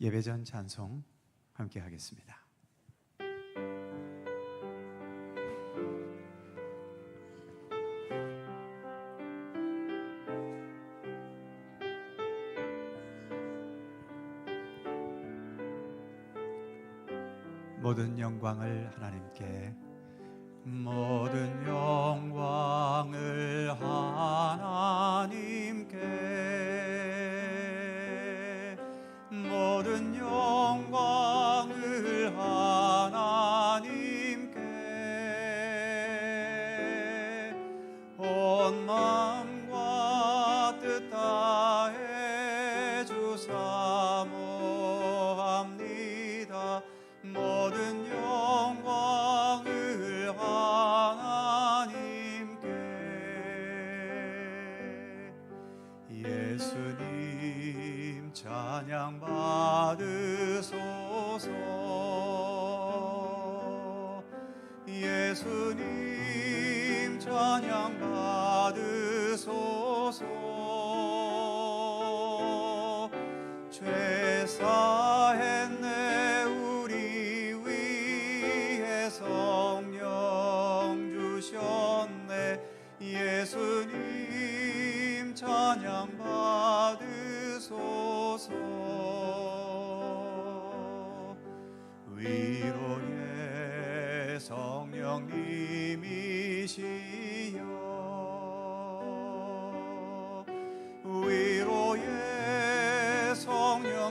예배전 찬송 함께 하겠습니다. 모든 영광을 하나님께, 모든 영광을 하나님께, 모든 영광을 하나님께, 온 마음과 뜻 다해 주사 모합니다. 모든 영광을 하나님께. 예수님 찬양 받으소서. 예수님 찬양 받으소서. 죄 사했네 우리 위해 성령 주셨네. 예수님 찬양 받으소서. 위로의 성령님이시여, 위로의 성령님이시여,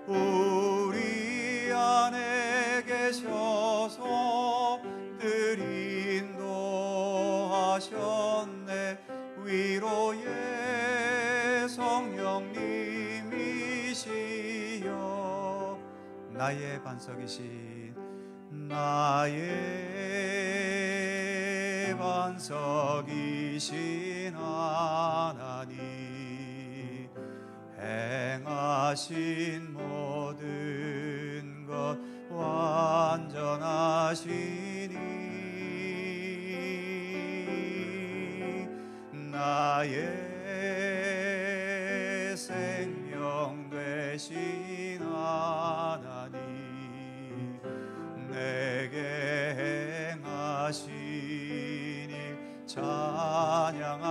우리 안에 계셔서 늘 인도하셨네. 위로의 성령님이시여, 나의 반석이신, 나의 반석이신 하나님, 행하신 모든 것 완전하시니, 나의 생명 되신 하나님, 내게 행하신 일 찬양합니다.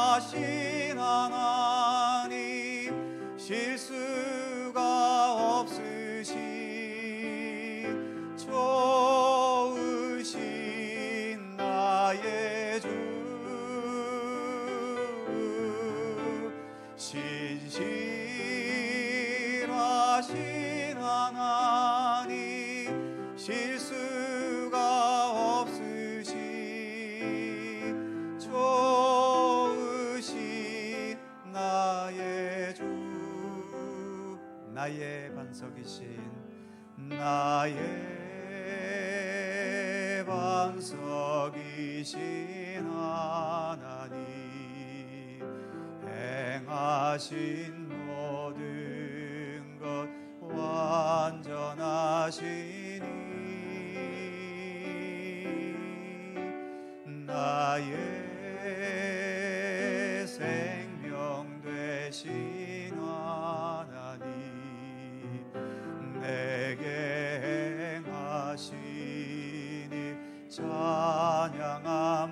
신실하신 하나님, 실수가 없으신 좋으신 나의 주, 신실하신 하나님, 실수가 없으신 좋으신 나의 주, 나의 반석이신, 나의 반석이신 하나님, 행하신 모든 것 완전하시니, 나의 생명 되신 하나님, 내게 행하신 일 찬양합니다.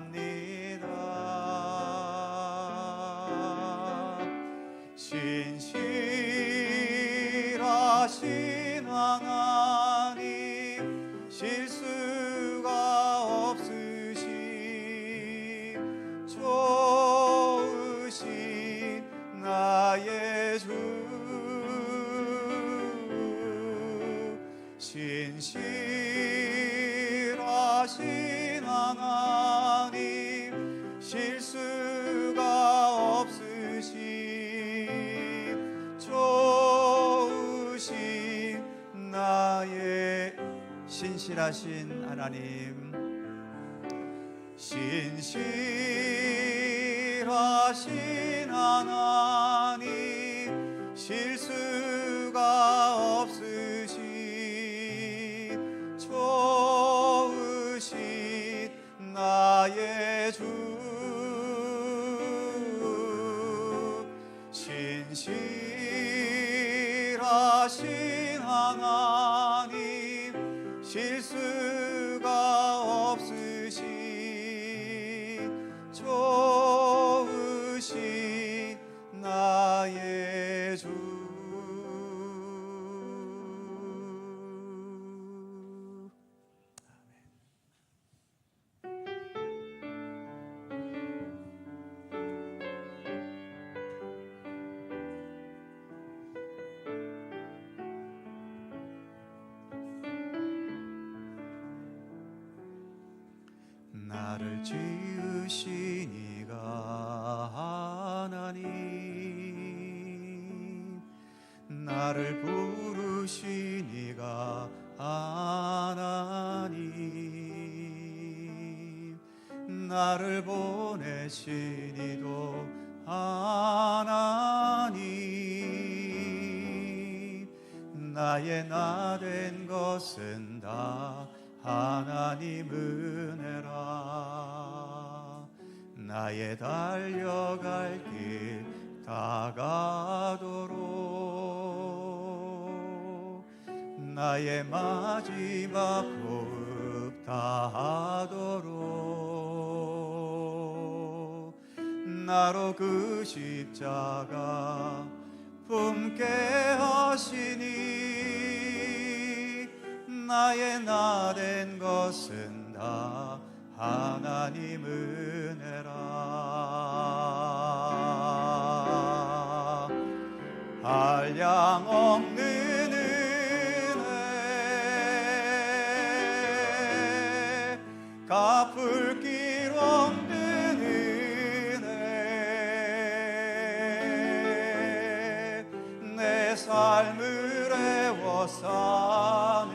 신실하신 하나님, 실수가 없으신 좋으신 나의 주, 신실하신 하나님, 실수가 없으신 좋으신 나의, 신실하신 하나님, 신실하신 하나님, 실수가 없으신 신실하신 하나님, 실수가 없으신 좋으신 나의 주. 나를 지으신 이가 하나님, 나를 부르신 이가 하나님, 나를 보내신 이도 하나님, 나의 나 된 것은 다 하나님 은혜라. 나의 달려갈 길 다가도록, 나의 마지막 호흡 다하도록, 나로 그 십자가 품게 하시니, 나의 나 된 것은 다 하나님 은혜라. 한량 없는 은혜, 갚을 길 없는 은혜, 내 삶을 애워싸는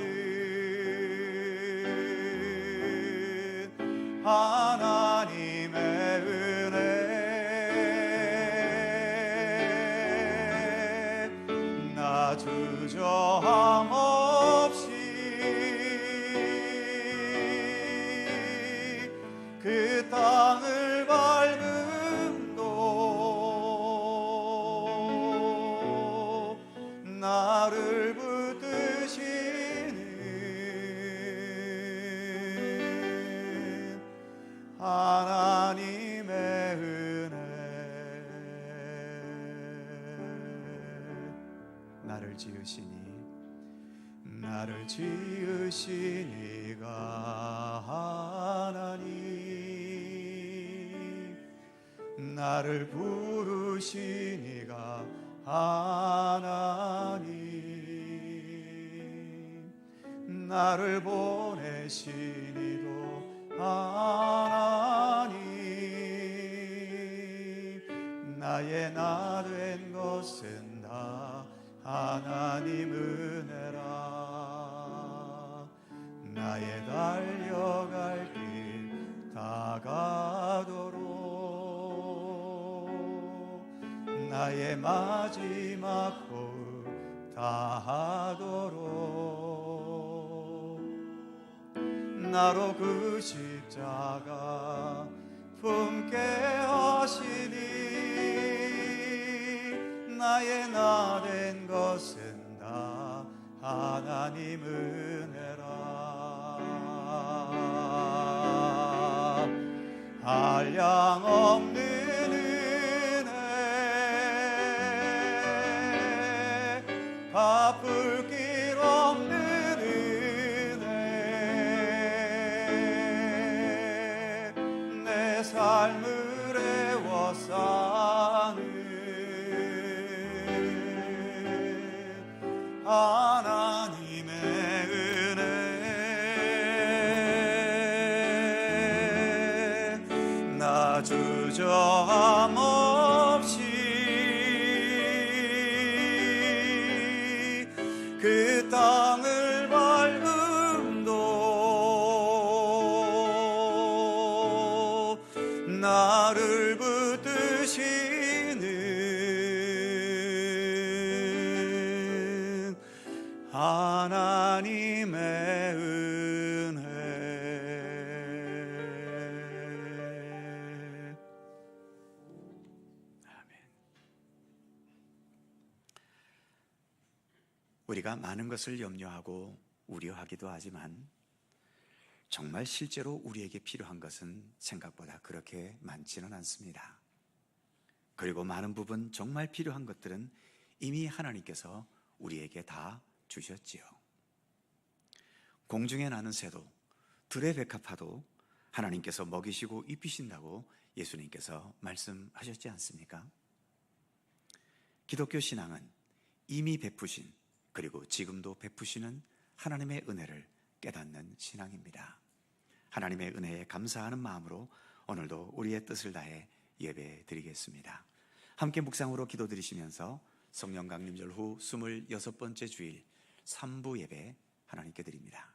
하나님의 은혜, 나 주저함 없이 그 땅을 밟음도 나를 붙드시는 하나님의 은혜. 나를 지으시니, 나를 지으시니가 하나님, 나를 부르시니가 하나님, 나를 보내시니도 하나님, 나의 나 된 것은 다 하나님 은혜라. 나의 달려갈 길 다가도록, 나의 마지막 호흡 다하도록, 나로 그 십자가 품게 하시니, 나의 나 된 것은 다 하나님 은혜라. 한량 없는 은혜, 갚을 길 없는 은혜, 내 삶을 애워싸는 하나님의 은혜, 나 주저함 없이 그 땅을 밟음도 나를 붙드시는 하나님의 은혜. 아멘. 우리가 많은 것을 염려하고 우려하기도 하지만 정말 실제로 우리에게 필요한 것은 생각보다 그렇게 많지는 않습니다. 그리고 많은 부분 정말 필요한 것들은 이미 하나님께서 우리에게 다 주셨지요. 공중에 나는 새도 들의 백합화도 하나님께서 먹이시고 입히신다고 예수님께서 말씀하셨지 않습니까? 기독교 신앙은 이미 베푸신 그리고 지금도 베푸시는 하나님의 은혜를 깨닫는 신앙입니다. 하나님의 은혜에 감사하는 마음으로 오늘도 우리의 뜻을 다해 예배 드리겠습니다. 함께 묵상으로 기도드리시면서 성령 강림절 후 26번째 주일 3부 예배 하나님께 드립니다.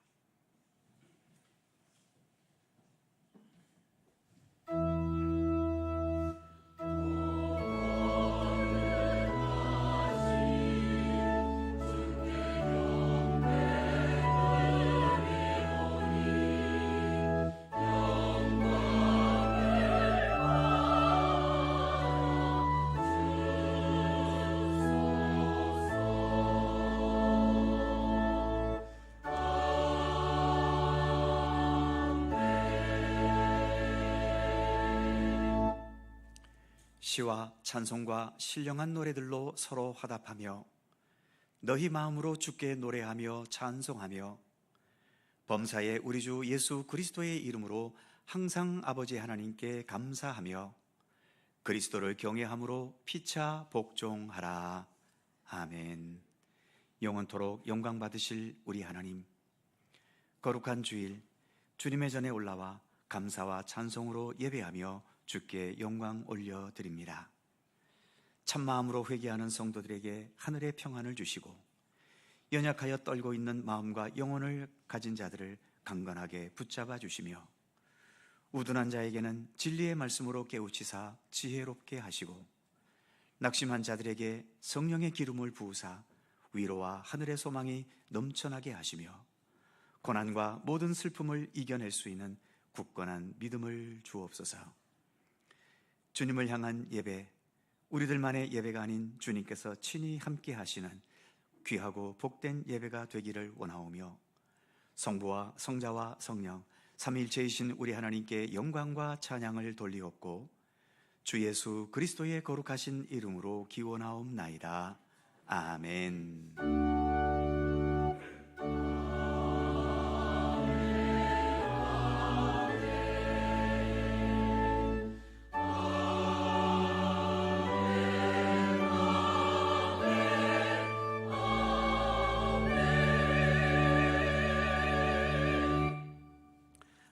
시와 찬송과 신령한 노래들로 서로 화답하며 너희 마음으로 주께 노래하며 찬송하며 범사의 우리 주 예수 그리스도의 이름으로 항상 아버지 하나님께 감사하며 그리스도를 경외함으로 피차 복종하라. 아멘. 영원토록 영광 받으실 우리 하나님, 거룩한 주일 주님의 전에 올라와 감사와 찬송으로 예배하며 주께 영광 올려드립니다. 참마음으로 회개하는 성도들에게 하늘의 평안을 주시고 연약하여 떨고 있는 마음과 영혼을 가진 자들을 강건하게 붙잡아 주시며 우둔한 자에게는 진리의 말씀으로 깨우치사 지혜롭게 하시고 낙심한 자들에게 성령의 기름을 부으사 위로와 하늘의 소망이 넘쳐나게 하시며 고난과 모든 슬픔을 이겨낼 수 있는 굳건한 믿음을 주옵소서. 주님을 향한 예배, 우리들만의 예배가 아닌 주님께서 친히 함께 하시는 귀하고 복된 예배가 되기를 원하오며 성부와 성자와 성령 삼위일체이신 우리 하나님께 영광과 찬양을 돌리옵고 주 예수 그리스도의 거룩하신 이름으로 기원하옵나이다. 아멘.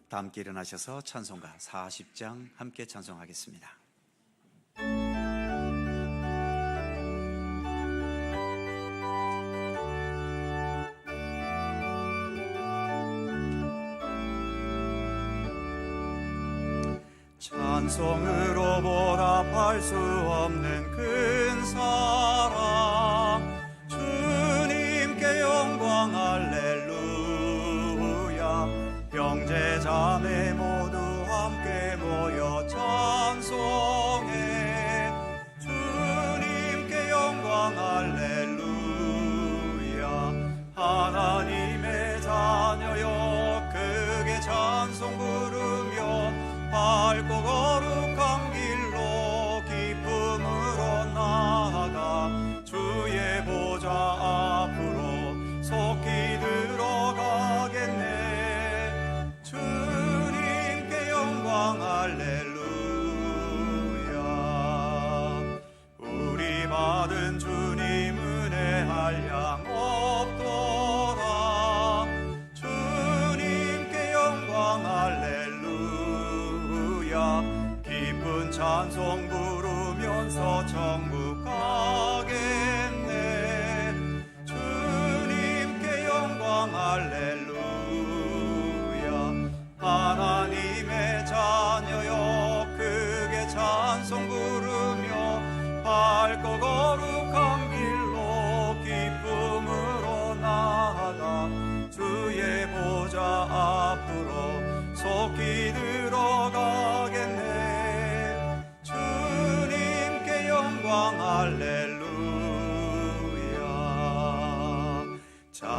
다 함께 일어나셔서 찬송가 40장 함께 찬송하겠습니다. 찬송으로 보답할 수 없는 큰 사랑 주님께 영광 할렐루야. 형제 자매 모두 함께 모여 찬송해 주님께 영광 할렐루야. 하나님의 자녀여 크게 찬송 부르며 밝고 거룩한 길로 기쁨으로 나아가 주의 보좌 앞으로 속히 들어가겠네. 주님께 영광 할렐루야. 우리 받은 주님 은혜 한량 없도다. 주님께 영광 할렐루야. 기쁜 찬송 부르면서 천국 가겠네. 주님께 영광 할렐루야. 하나님의 자녀여 크게 찬송 부르며 밝고 거룩한 길로 기쁨으로 나아가 주의 보좌 앞으로 속히 들어가겠네. 주님께 영광 할렐루야.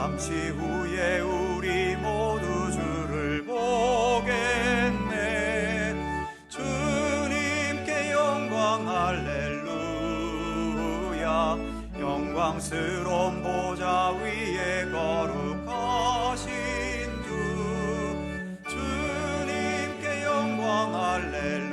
잠시 후에 우리 모두 주를 보겠네. 주님께 영광 할렐루야. 영광스러운 보좌 위에 거룩하신 주, 주님께 영광 할렐루야.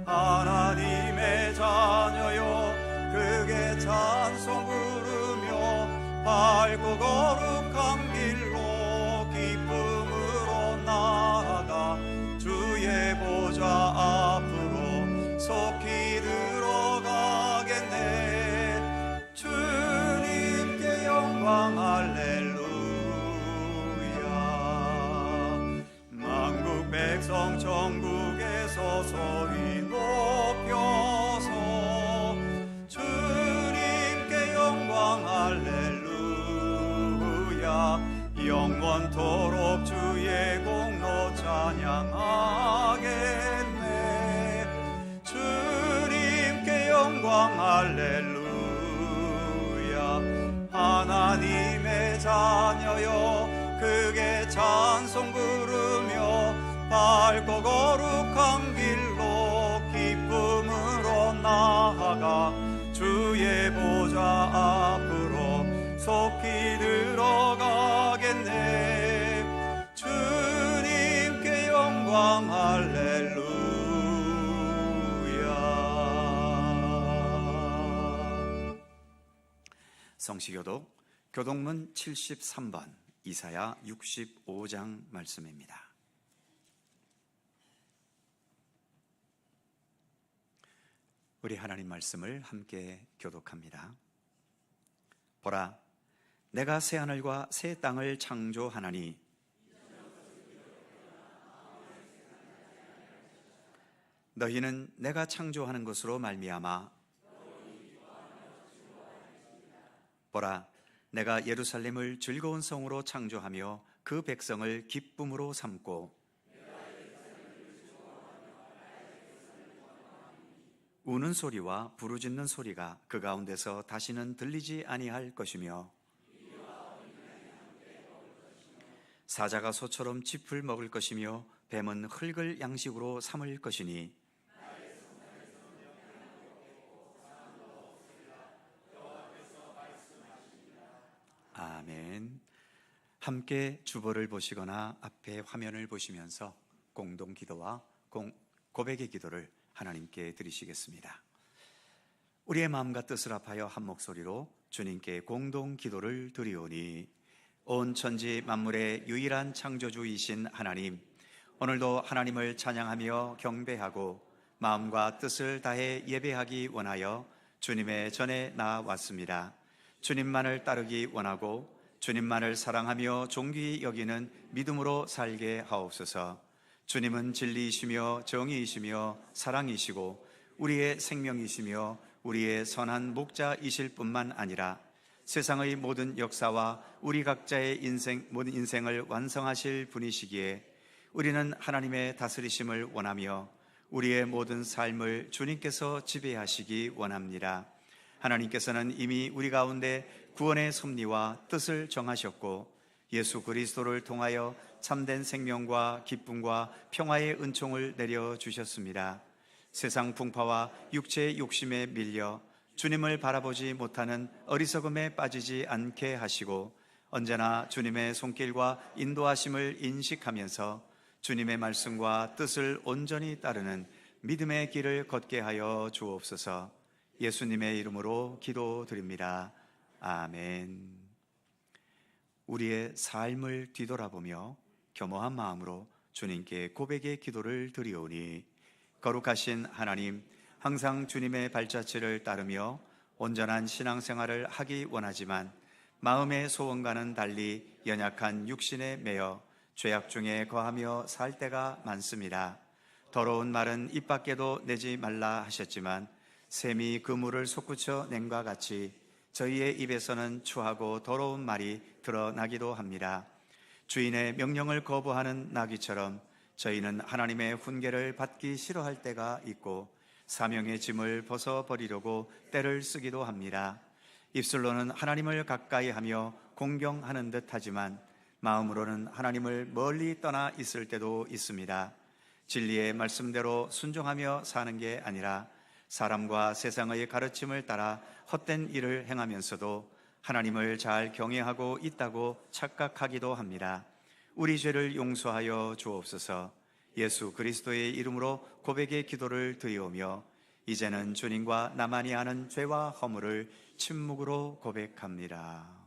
하나님의 자녀여 그게 찬송 부르며 밝고 거룩한 길로 기쁨으로 나아가 주의 보좌 앞으로 속히 들어가겠네. 주님께 영광 할렐루야. 만국 백성 천국에서 소리 높여서 주님께 영광 할렐루야. 영원토록 주의 공로 찬양하겠네. 주님께 영광 할렐루야. 하나님의 자녀여 크게 찬송 부르며 밝고 거룩한 길로 기쁨으로 나아가 주의 보좌 앞으로 속히 들어가겠네. 주님께 영광 할렐루야. 성시교독 교독문 73번 이사야 65장 말씀입니다. 우리 하나님 말씀을 함께 교독합니다. 보라, 내가 새 하늘과 새 땅을 창조하나니 너희는 내가 창조하는 것으로 말미암아 보라, 내가 예루살렘을 즐거운 성으로 창조하며 그 백성을 기쁨으로 삼고 우는 소리와 부르짖는 소리가 그 가운데서 다시는 들리지 아니할 것이며 사자가 소처럼 짚을 먹을 것이며 뱀은 흙을 양식으로 삼을 것이니 아멘. 함께 주보를 보시거나 앞에 화면을 보시면서 공동 기도와 고백의 기도를 하나님께 드리시겠습니다. 우리의 마음과 뜻을 합하여 한 목소리로 주님께 공동 기도를 드리오니 온 천지 만물의 유일한 창조주이신 하나님, 오늘도 하나님을 찬양하며 경배하고 마음과 뜻을 다해 예배하기 원하여 주님의 전에 나왔습니다. 주님만을 따르기 원하고 주님만을 사랑하며 존귀히 여기는 믿음으로 살게 하옵소서. 주님은 진리이시며 정의이시며 사랑이시고 우리의 생명이시며 우리의 선한 목자이실 뿐만 아니라 세상의 모든 역사와 우리 각자의 모든 인생을 완성하실 분이시기에 우리는 하나님의 다스리심을 원하며 우리의 모든 삶을 주님께서 지배하시기 원합니다. 하나님께서는 이미 우리 가운데 구원의 섭리와 뜻을 정하셨고 예수 그리스도를 통하여 참된 생명과 기쁨과 평화의 은총을 내려주셨습니다. 세상 풍파와 육체의 욕심에 밀려 주님을 바라보지 못하는 어리석음에 빠지지 않게 하시고 언제나 주님의 손길과 인도하심을 인식하면서 주님의 말씀과 뜻을 온전히 따르는 믿음의 길을 걷게 하여 주옵소서. 예수님의 이름으로 기도드립니다. 아멘. 우리의 삶을 뒤돌아보며 겸허한 마음으로 주님께 고백의 기도를 드리오니 거룩하신 하나님, 항상 주님의 발자취를 따르며 온전한 신앙생활을 하기 원하지만 마음의 소원과는 달리 연약한 육신에 매여 죄악 중에 거하며 살 때가 많습니다. 더러운 말은 입 밖에도 내지 말라 하셨지만 샘이 그물을 솟구쳐 낸과 같이 저희의 입에서는 추하고 더러운 말이 드러나기도 합니다. 주인의 명령을 거부하는 나귀처럼 저희는 하나님의 훈계를 받기 싫어할 때가 있고 사명의 짐을 벗어버리려고 때를 쓰기도 합니다. 입술로는 하나님을 가까이 하며 공경하는 듯 하지만 마음으로는 하나님을 멀리 떠나 있을 때도 있습니다. 진리의 말씀대로 순종하며 사는 게 아니라 사람과 세상의 가르침을 따라 헛된 일을 행하면서도 하나님을 잘 경외하고 있다고 착각하기도 합니다. 우리 죄를 용서하여 주옵소서. 예수 그리스도의 이름으로 고백의 기도를 드리오며 이제는 주님과 나만이 아는 죄와 허물을 침묵으로 고백합니다.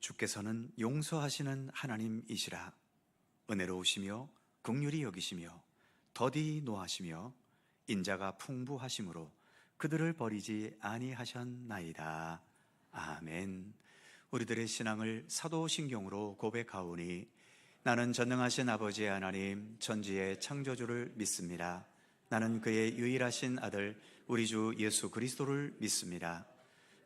주께서는 용서하시는 하나님이시라. 은혜로우시며 긍휼히 여기시며 더디 노하시며 인자가 풍부하심으로 그들을 버리지 아니하셨나이다. 아멘. 우리들의 신앙을 사도신경으로 고백하오니 나는 전능하신 아버지 하나님 천지의 창조주를 믿습니다. 나는 그의 유일하신 아들 우리 주 예수 그리스도를 믿습니다.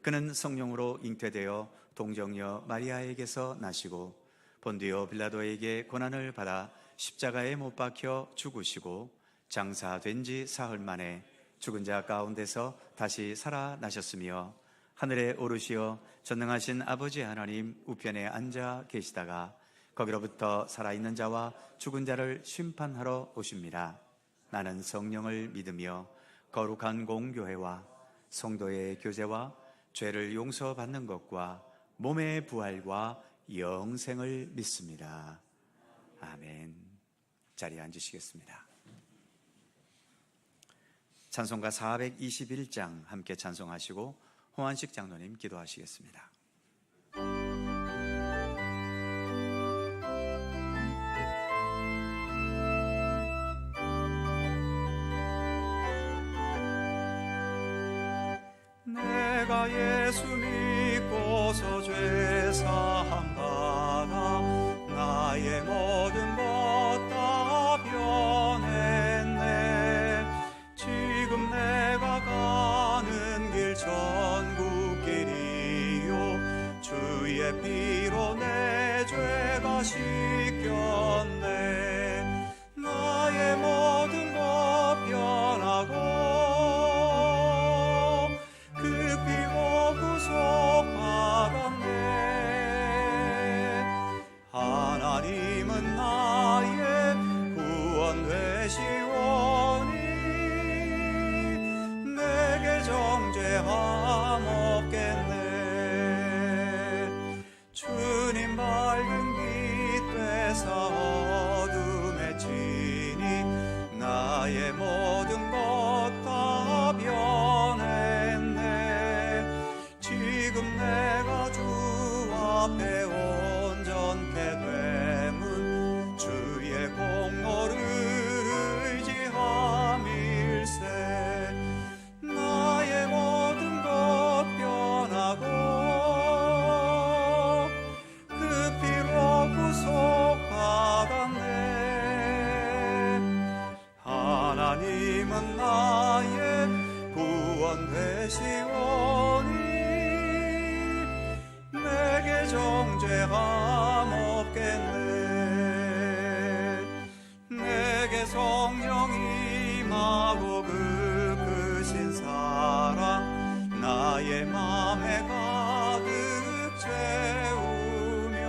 그는 성령으로 잉태되어 동정녀 마리아에게서 나시고 본디오 빌라도에게 고난을 받아 십자가에 못 박혀 죽으시고 장사된 지 사흘 만에 죽은 자 가운데서 다시 살아나셨으며 하늘에 오르시어 전능하신 아버지 하나님 우편에 앉아 계시다가 거기로부터 살아있는 자와 죽은 자를 심판하러 오십니다. 나는 성령을 믿으며 거룩한 공교회와 성도의 교제와 죄를 용서받는 것과 몸의 부활과 영생을 믿습니다. 아멘. 자리에 앉으시겠습니다. 찬송가 421장 함께 찬송하시고 홍한식 장로님 기도하시겠습니다. 내가 예수 믿고서 죄사함 받아 나의 모든 것 다 변했네. 지금 내가 가는 길 천국길이요 주의 피로 내 죄가 씻겼네. 나의 모든 것 변하고 하나님은 나의 구원 되시오니 내게 정죄함 없겠네. 주님 밝은 빛 되사 어둠에 지니 나의 모든 것 다 변했네. 지금 내가 주 앞에 온전케 되면 주의 공로를 의지함일세. 나의 모든 것 변하고 그 피로 구속받았네. 하나님은 나의 구원 되시오니 내게 정죄함 없겠네. 내게 성령이 선하고 크신 사랑 나의 맘에 가득 채우며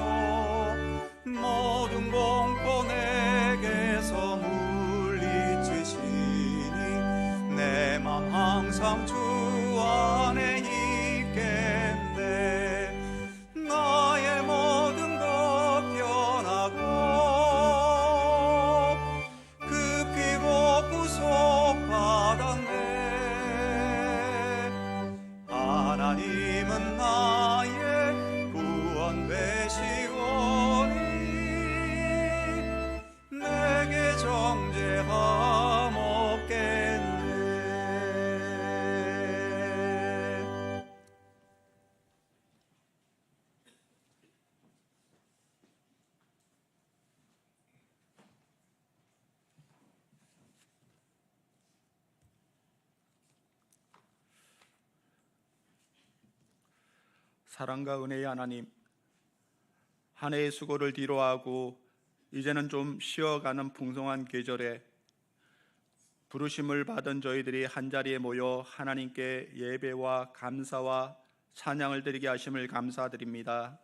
모든 공포 내게서 물리치시니 내 맘 항상 주 안에 있겠네. 나의 모든 것 변하고 그 피로 구속받았네. 하나님은 나의 구원 되시오니 내게 정죄함 없겠네. 사랑과 은혜의 하나님, 한 해의 수고를 뒤로하고 이제는 좀 쉬어가는 풍성한 계절에 부르심을 받은 저희들이 한자리에 모여 하나님께 예배와 감사와 찬양을 드리게 하심을 감사드립니다.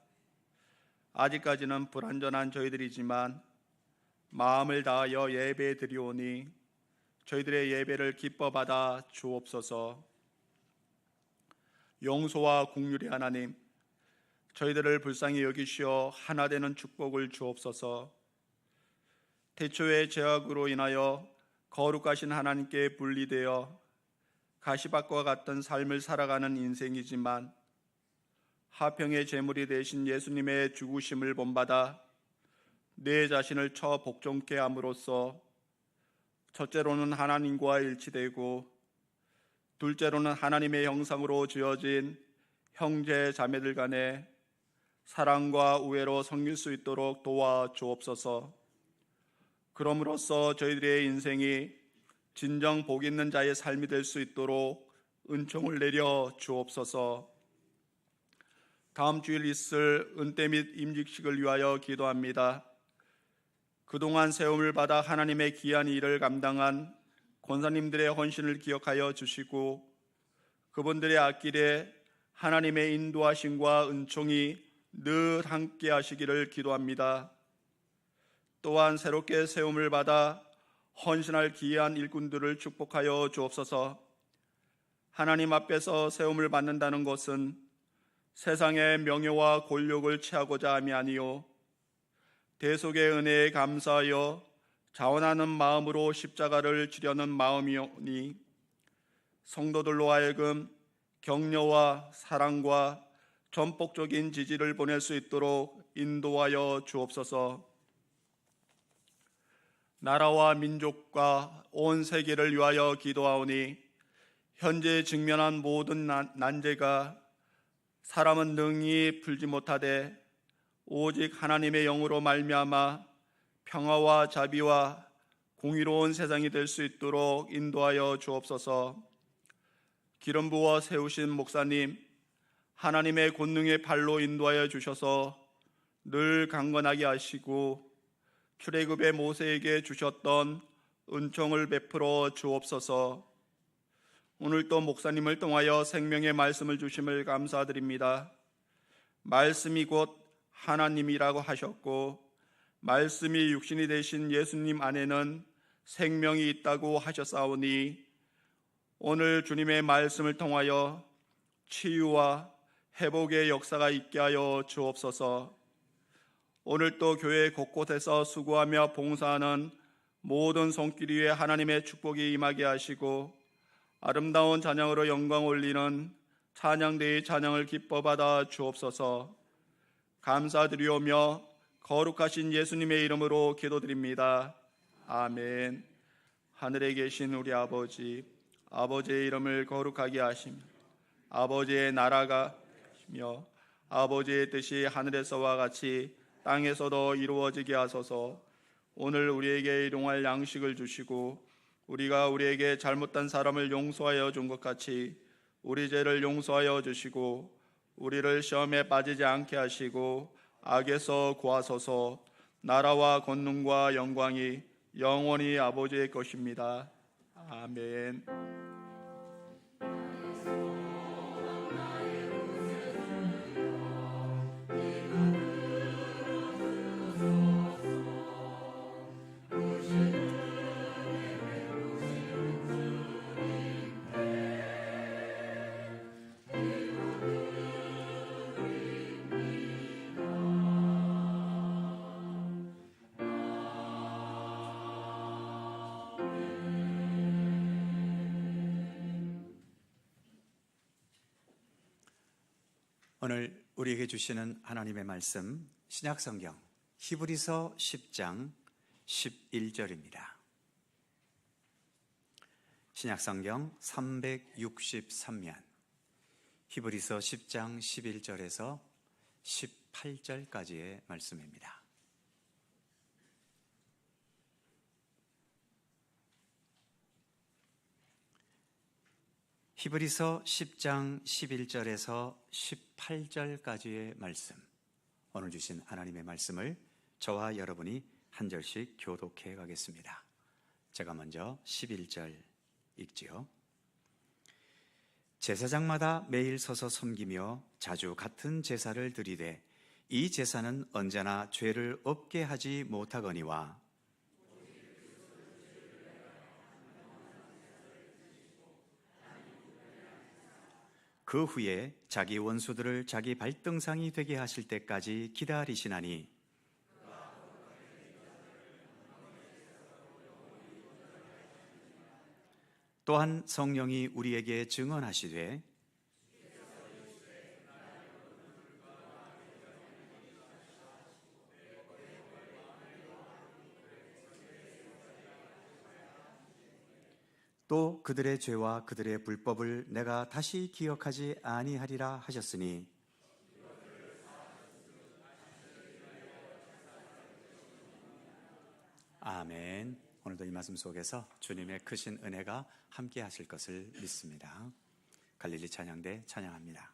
아직까지는 불완전한 저희들이지만 마음을 다하여 예배 드리오니 저희들의 예배를 기뻐 받아 주옵소서. 용서와 긍휼의 하나님, 저희들을 불쌍히 여기시어 하나 되는 축복을 주옵소서. 태초의 죄악으로 인하여 거룩하신 하나님께 분리되어 가시밭과 같은 삶을 살아가는 인생이지만 화평의 제물이 되신 예수님의 죽으심을 본받아 내 자신을 처 복종케 함으로써 첫째로는 하나님과 일치되고 둘째로는 하나님의 형상으로 지어진 형제 자매들 간에 사랑과 우애로 섬길 수 있도록 도와주옵소서. 그럼으로써 저희들의 인생이 진정 복 있는 자의 삶이 될 수 있도록 은총을 내려 주옵소서. 다음 주일 있을 은퇴 및 임직식을 위하여 기도합니다. 그동안 세움을 받아 하나님의 귀한 일을 감당한 권사님들의 헌신을 기억하여 주시고 그분들의 앞길에 하나님의 인도하심과 은총이 늘 함께 하시기를 기도합니다. 또한 새롭게 세움을 받아 헌신할 귀한 일꾼들을 축복하여 주옵소서. 하나님 앞에서 세움을 받는다는 것은 세상의 명예와 권력을 취하고자 함이 아니요 대속의 은혜에 감사하여 자원하는 마음으로 십자가를 지려는 마음이오니 성도들로 하여금 격려와 사랑과 전폭적인 지지를 보낼 수 있도록 인도하여 주옵소서. 나라와 민족과 온 세계를 위하여 기도하오니 현재 직면한 모든 난제가 사람은 능히 풀지 못하되 오직 하나님의 영으로 말미암아 평화와 자비와 공의로운 세상이 될 수 있도록 인도하여 주옵소서. 기름 부어 세우신 목사님, 하나님의 권능의 발로 인도하여 주셔서 늘 강건하게 하시고 출애굽의 모세에게 주셨던 은총을 베풀어 주옵소서. 오늘도 목사님을 통하여 생명의 말씀을 주심을 감사드립니다. 말씀이 곧 하나님이라고 하셨고 말씀이 육신이 되신 예수님 안에는 생명이 있다고 하셨사오니 오늘 주님의 말씀을 통하여 치유와 회복의 역사가 있게 하여 주옵소서. 오늘 또 교회 곳곳에서 수고하며 봉사하는 모든 손길 위에 하나님의 축복이 임하게 하시고 아름다운 찬양으로 영광 올리는 찬양대의 찬양을 기뻐 받아 주옵소서. 감사드리오며 거룩하신 예수님의 이름으로 기도드립니다. 아멘. 하늘에 계신 우리 아버지, 아버지의 이름을 거룩하게 하시며 아버지의 나라가 며 아버지의 뜻이 하늘에서와 같이 땅에서도 이루어지게 하소서. 오늘 우리에게 일용할 양식을 주시고 우리가 우리에게 잘못한 사람을 용서하여 준 것 같이 우리 죄를 용서하여 주시고 우리를 시험에 빠지지 않게 하시고 악에서 구하소서. 나라와 권능과 영광이 영원히 아버지의 것입니다. 아멘. 오늘 우리에게 주시는 하나님의 말씀, 신약성경 히브리서 10장 11절입니다. 신약성경 363면 히브리서 10장 11절에서 18절까지의 말씀입니다. 히브리서 10장 11절에서 18절까지의 말씀, 오늘 주신 하나님의 말씀을 저와 여러분이 한 절씩 교독해 가겠습니다. 제가 먼저 11절 읽지요. 제사장마다 매일 서서 섬기며 자주 같은 제사를 드리되 이 제사는 언제나 죄를 없게 하지 못하거니와 그 후에 자기 원수들을 자기 발등상이 되게 하실 때까지 기다리시나니 또한 성령이 우리에게 증언하시되 또 그들의 죄와 그들의 불법을 내가 다시 기억하지 아니하리라 하셨으니 아멘. 오늘도 이 말씀 속에서 주님의 크신 은혜가 함께 하실 것을 믿습니다. 갈릴리 찬양대 찬양합니다.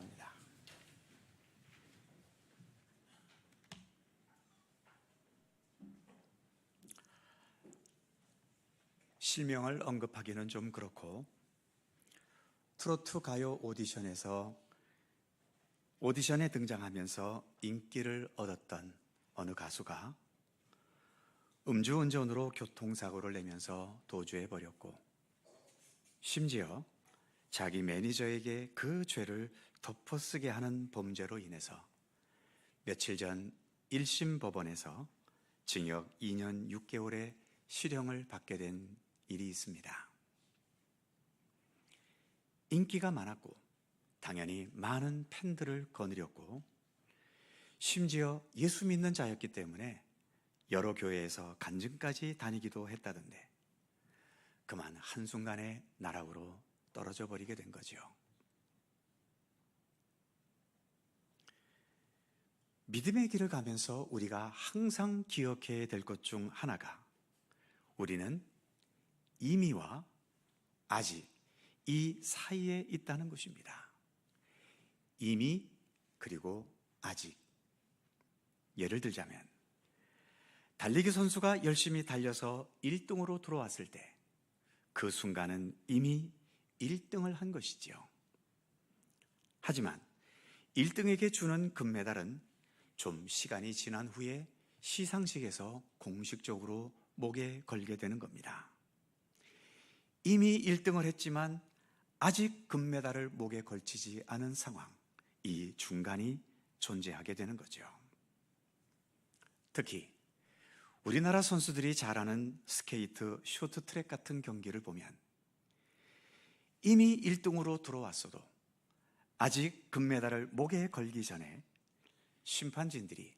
감사합니다. 실명을 언급하기는 좀 그렇고, 트로트 가요 오디션에 등장하면서 인기를 얻었던 어느 가수가 음주운전으로 교통사고를 내면서 도주해버렸고, 심지어 자기 매니저에게 그 죄를 덮어쓰게 하는 범죄로 인해서 며칠 전 1심 법원에서 징역 2년 6개월의 실형을 받게 된 일이 있습니다. 인기가 많았고 당연히 많은 팬들을 거느렸고, 심지어 예수 믿는 자였기 때문에 여러 교회에서 간증까지 다니기도 했다던데, 그만 한순간에 나락으로 떨어져 버리게 된 거죠. 믿음의 길을 가면서 우리가 항상 기억해야 될 것 중 하나가, 우리는 이미와 아직 이 사이에 있다는 것입니다. 이미 그리고 아직. 예를 들자면 달리기 선수가 열심히 달려서 1등으로 들어왔을 때 그 순간은 이미 1등을 한 것이지요. 하지만 1등에게 주는 금메달은 좀 시간이 지난 후에 시상식에서 공식적으로 목에 걸게 되는 겁니다. 이미 1등을 했지만 아직 금메달을 목에 걸치지 않은 상황, 이 중간이 존재하게 되는 거죠. 특히 우리나라 선수들이 잘하는 스케이트, 쇼트트랙 같은 경기를 보면 이미 1등으로 들어왔어도 아직 금메달을 목에 걸기 전에 심판진들이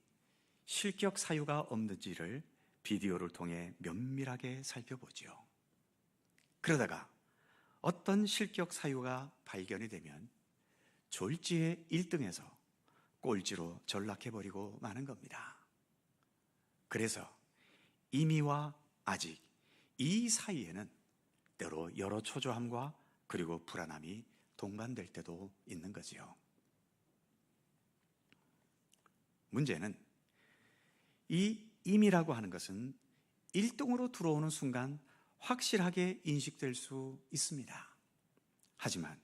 실격 사유가 없는지를 비디오를 통해 면밀하게 살펴보죠. 그러다가 어떤 실격 사유가 발견이 되면 졸지에 1등에서 꼴찌로 전락해버리고 마는 겁니다. 그래서 이미와 아직 이 사이에는 때로 여러 초조함과 그리고 불안함이 동반될 때도 있는 거지요. 문제는 이 임이라고 하는 것은 1등으로 들어오는 순간 확실하게 인식될 수 있습니다. 하지만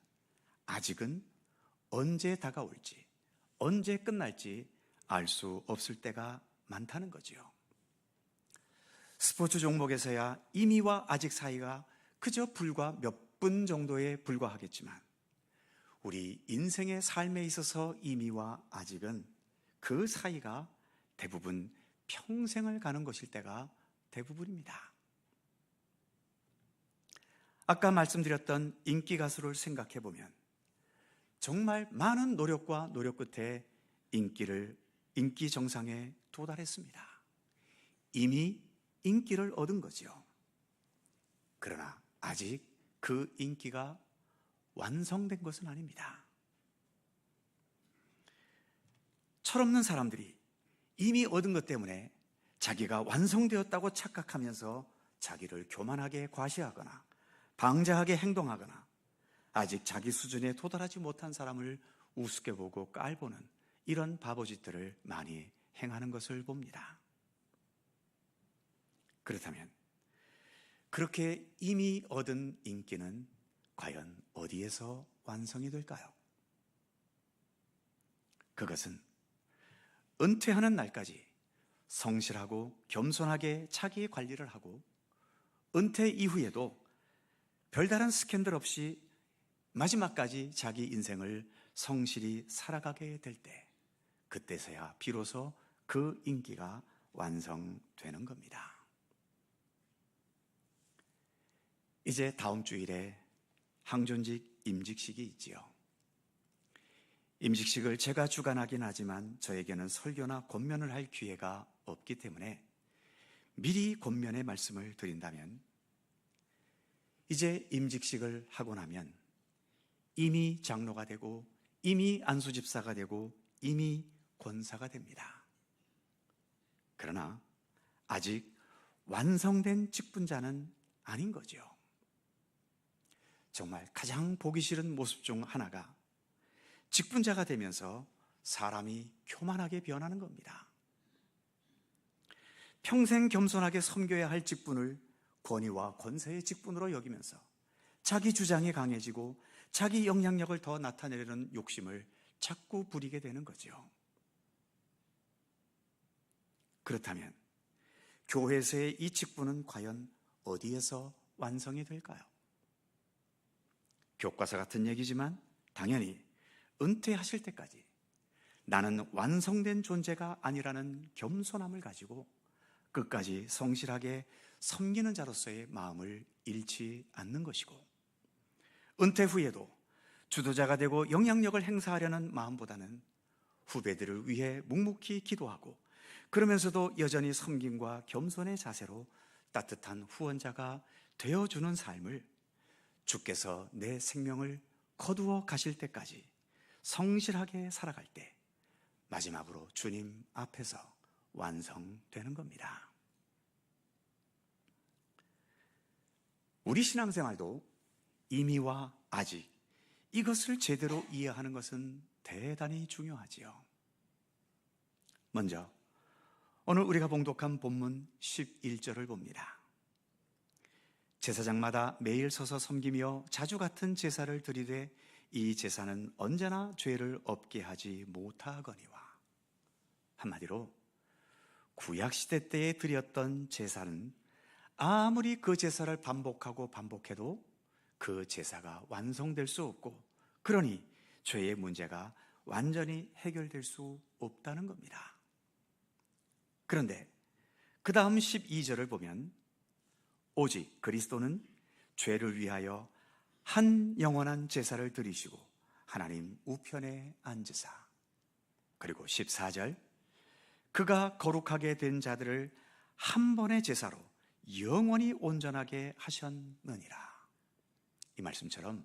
아직은 언제 다가올지, 언제 끝날지 알 수 없을 때가 많다는 거지요. 스포츠 종목에서야 임의와 아직 사이가 그저 불과 몇 분 정도에 불과하겠지만, 우리 인생의 삶에 있어서 임의와 아직은 그 사이가 대부분 평생을 가는 것일 때가 대부분입니다. 아까 말씀드렸던 인기 가수를 생각해 보면 정말 많은 노력과 노력 끝에 인기 정상에 도달했습니다. 이미 인기를 얻은 거죠. 그러나 아직 그 인기가 완성된 것은 아닙니다. 철없는 사람들이 이미 얻은 것 때문에 자기가 완성되었다고 착각하면서 자기를 교만하게 과시하거나 방자하게 행동하거나 아직 자기 수준에 도달하지 못한 사람을 우습게 보고 깔보는 이런 바보짓들을 많이 행하는 것을 봅니다. 그렇다면 그렇게 이미 얻은 인기는 과연 어디에서 완성이 될까요? 그것은 은퇴하는 날까지 성실하고 겸손하게 자기 관리를 하고, 은퇴 이후에도 별다른 스캔들 없이 마지막까지 자기 인생을 성실히 살아가게 될 때, 그때서야 비로소 그 인기가 완성되는 겁니다. 이제 다음 주일에 항존직 임직식이 있지요. 임직식을 제가 주관하긴 하지만 저에게는 설교나 권면을 할 기회가 없기 때문에 미리 권면의 말씀을 드린다면, 이제 임직식을 하고 나면 이미 장로가 되고 이미 안수집사가 되고 이미 권사가 됩니다. 그러나 아직 완성된 직분자는 아닌 거죠. 정말 가장 보기 싫은 모습 중 하나가 직분자가 되면서 사람이 교만하게 변하는 겁니다. 평생 겸손하게 섬겨야 할 직분을 권위와 권세의 직분으로 여기면서 자기 주장이 강해지고 자기 영향력을 더 나타내려는 욕심을 자꾸 부리게 되는 거죠. 그렇다면 교회에서의 이 직분은 과연 어디에서 완성이 될까요? 교과서 같은 얘기지만 당연히 은퇴하실 때까지 나는 완성된 존재가 아니라는 겸손함을 가지고 끝까지 성실하게 섬기는 자로서의 마음을 잃지 않는 것이고, 은퇴 후에도 주도자가 되고 영향력을 행사하려는 마음보다는 후배들을 위해 묵묵히 기도하고 그러면서도 여전히 섬김과 겸손의 자세로 따뜻한 후원자가 되어주는 삶을 주께서 내 생명을 거두어 가실 때까지 성실하게 살아갈 때 마지막으로 주님 앞에서 완성되는 겁니다. 우리 신앙생활도 이미와 아직, 이것을 제대로 이해하는 것은 대단히 중요하지요. 먼저 오늘 우리가 봉독한 본문 11절을 봅니다. 제사장마다 매일 서서 섬기며 자주 같은 제사를 드리되 이 제사는 언제나 죄를 없게 하지 못하거니와. 한마디로 구약시대 때에 드렸던 제사는 아무리 그 제사를 반복하고 반복해도 그 제사가 완성될 수 없고, 그러니 죄의 문제가 완전히 해결될 수 없다는 겁니다. 그런데 그 다음 12절을 보면 오직 그리스도는 죄를 위하여 한 영원한 제사를 드리시고 하나님 우편에 앉으사, 그리고 14절 그가 거룩하게 된 자들을 한 번의 제사로 영원히 온전하게 하셨느니라. 이 말씀처럼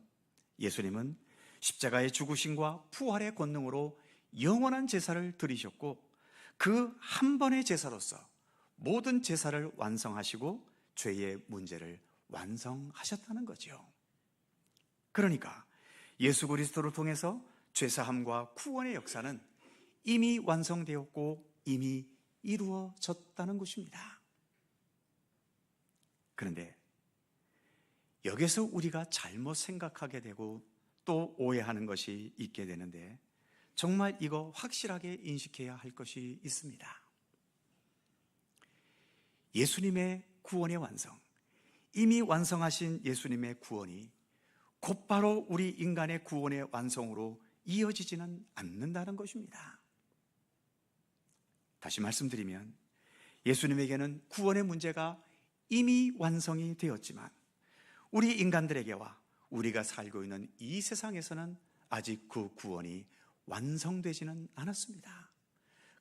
예수님은 십자가의 죽으심과 부활의 권능으로 영원한 제사를 드리셨고 그 한 번의 제사로서 모든 제사를 완성하시고 죄의 문제를 완성하셨다는 거죠. 그러니까 예수 그리스도를 통해서 죄사함과 구원의 역사는 이미 완성되었고 이미 이루어졌다는 것입니다. 그런데 여기서 우리가 잘못 생각하게 되고 또 오해하는 것이 있게 되는데, 정말 이거 확실하게 인식해야 할 것이 있습니다. 예수님의 구원의 완성, 이미 완성하신 예수님의 구원이 곧바로 우리 인간의 구원의 완성으로 이어지지는 않는다는 것입니다. 다시 말씀드리면 예수님에게는 구원의 문제가 이미 완성이 되었지만 우리 인간들에게와 우리가 살고 있는 이 세상에서는 아직 그 구원이 완성되지는 않았습니다.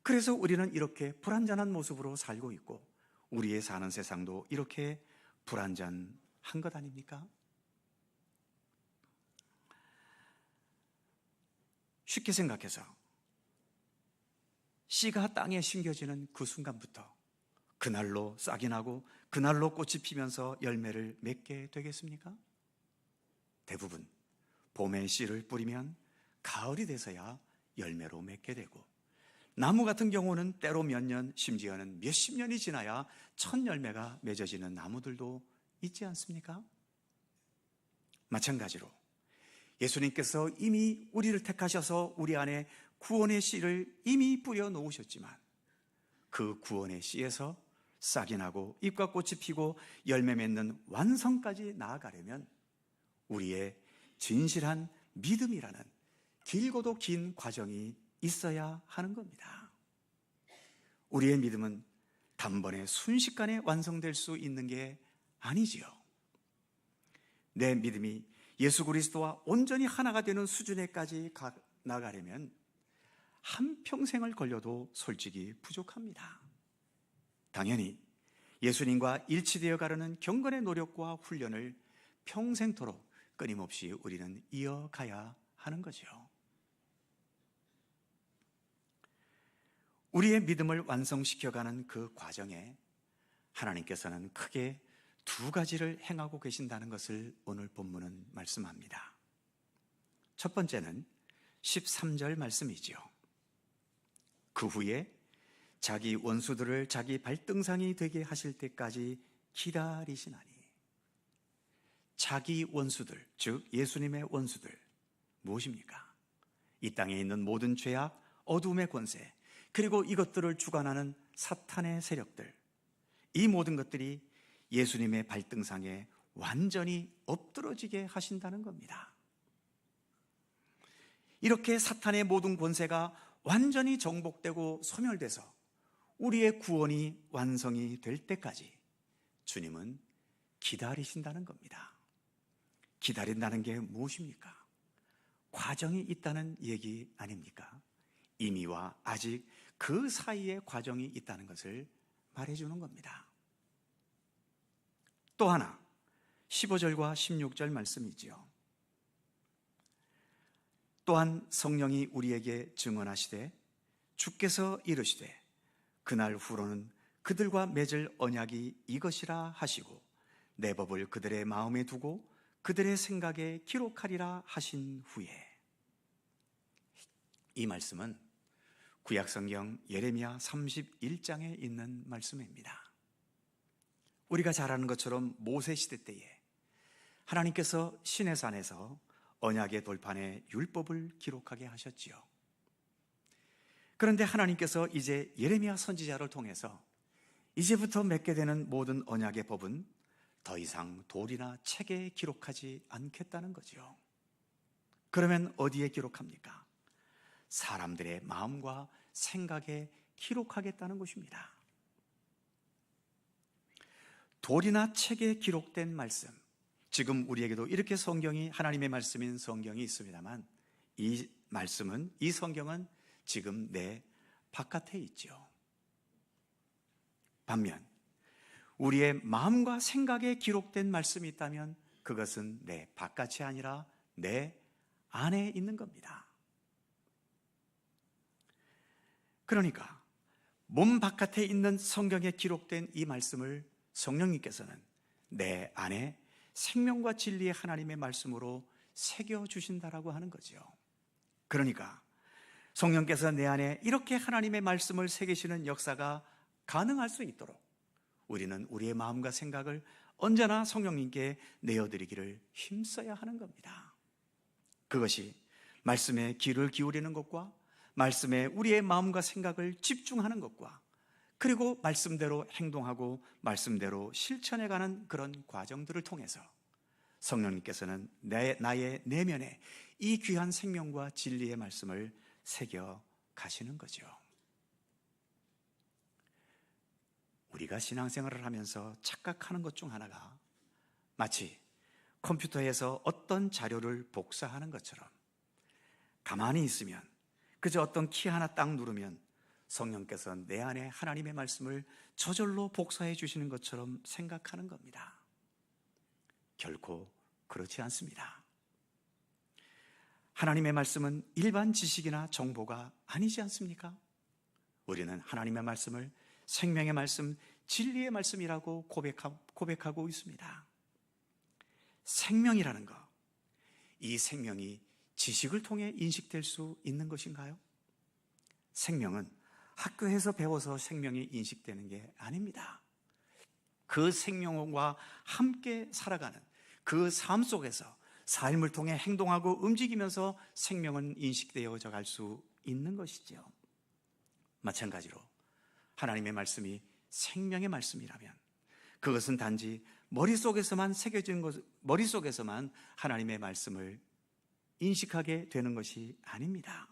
그래서 우리는 이렇게 불완전한 모습으로 살고 있고 우리의 사는 세상도 이렇게 불완전한 것 아닙니까? 쉽게 생각해서 씨가 땅에 심겨지는 그 순간부터 그날로 싹이 나고 그날로 꽃이 피면서 열매를 맺게 되겠습니까? 대부분 봄에 씨를 뿌리면 가을이 돼서야 열매로 맺게 되고, 나무 같은 경우는 때로 몇 년, 심지어는 몇십 년이 지나야 첫 열매가 맺어지는 나무들도 있지 않습니까? 마찬가지로 예수님께서 이미 우리를 택하셔서 우리 안에 구원의 씨를 이미 뿌려 놓으셨지만 그 구원의 씨에서 싹이 나고 잎과 꽃이 피고 열매 맺는 완성까지 나아가려면 우리의 진실한 믿음이라는 길고도 긴 과정이 있어야 하는 겁니다. 우리의 믿음은 단번에 순식간에 완성될 수 있는 게 아니지요. 내 믿음이 예수 그리스도와 온전히 하나가 되는 수준에까지 나가려면 한평생을 걸려도 솔직히 부족합니다. 당연히 예수님과 일치되어 가려는 경건의 노력과 훈련을 평생토록 끊임없이 우리는 이어가야 하는 거죠. 우리의 믿음을 완성시켜가는 그 과정에 하나님께서는 크게 두 가지를 행하고 계신다는 것을 오늘 본문은 말씀합니다. 첫 번째는 13절 말씀이지요. 그 후에 자기 원수들을 자기 발등상이 되게 하실 때까지 기다리시나니. 자기 원수들, 즉 예수님의 원수들 무엇입니까? 이 땅에 있는 모든 죄악, 어둠의 권세, 그리고 이것들을 주관하는 사탄의 세력들, 이 모든 것들이 예수님의 발등상에 완전히 엎드러지게 하신다는 겁니다. 이렇게 사탄의 모든 권세가 완전히 정복되고 소멸돼서 우리의 구원이 완성이 될 때까지 주님은 기다리신다는 겁니다. 기다린다는 게 무엇입니까? 과정이 있다는 얘기 아닙니까? 이미와 아직 그 사이에 과정이 있다는 것을 말해주는 겁니다. 또 하나 15절과 16절 말씀이지요. 또한 성령이 우리에게 증언하시되 주께서 이르시되 그날 후로는 그들과 맺을 언약이 이것이라 하시고 내 법을 그들의 마음에 두고 그들의 생각에 기록하리라 하신 후에. 이 말씀은 구약성경 예레미야 31장에 있는 말씀입니다. 우리가 잘 아는 것처럼 모세 시대 때에 하나님께서 시내산에서 언약의 돌판에 율법을 기록하게 하셨지요. 그런데 하나님께서 이제 예레미야 선지자를 통해서 이제부터 맺게 되는 모든 언약의 법은 더 이상 돌이나 책에 기록하지 않겠다는 거죠. 그러면 어디에 기록합니까? 사람들의 마음과 생각에 기록하겠다는 것입니다. 돌이나 책에 기록된 말씀, 지금 우리에게도 이렇게 성경이 하나님의 말씀인 성경이 있습니다만 이 말씀은, 이 성경은 지금 내 바깥에 있죠. 반면 우리의 마음과 생각에 기록된 말씀이 있다면 그것은 내 바깥이 아니라 내 안에 있는 겁니다. 그러니까 몸 바깥에 있는 성경에 기록된 이 말씀을 성령님께서는 내 안에 생명과 진리의 하나님의 말씀으로 새겨주신다라고 하는 거죠. 그러니까 성령께서 내 안에 이렇게 하나님의 말씀을 새기시는 역사가 가능할 수 있도록 우리는 우리의 마음과 생각을 언제나 성령님께 내어드리기를 힘써야 하는 겁니다. 그것이 말씀에 귀를 기울이는 것과 말씀에 우리의 마음과 생각을 집중하는 것과 그리고 말씀대로 행동하고 말씀대로 실천해가는 그런 과정들을 통해서 성령님께서는 나의 내면에 이 귀한 생명과 진리의 말씀을 새겨 가시는 거죠. 우리가 신앙생활을 하면서 착각하는 것 중 하나가 마치 컴퓨터에서 어떤 자료를 복사하는 것처럼 가만히 있으면 그저 어떤 키 하나 딱 누르면 성령께서 내 안에 하나님의 말씀을 저절로 복사해 주시는 것처럼 생각하는 겁니다. 결코 그렇지 않습니다. 하나님의 말씀은 일반 지식이나 정보가 아니지 않습니까? 우리는 하나님의 말씀을 생명의 말씀, 진리의 말씀이라고 고백하고 있습니다. 생명이라는 것, 이 생명이 지식을 통해 인식될 수 있는 것인가요? 생명은 학교에서 배워서 생명이 인식되는 게 아닙니다. 그 생명과 함께 살아가는 그 삶 속에서 삶을 통해 행동하고 움직이면서 생명은 인식되어져 갈 수 있는 것이죠. 마찬가지로 하나님의 말씀이 생명의 말씀이라면 그것은 단지 머릿속에서만 새겨진 것, 머릿속에서만 하나님의 말씀을 인식하게 되는 것이 아닙니다.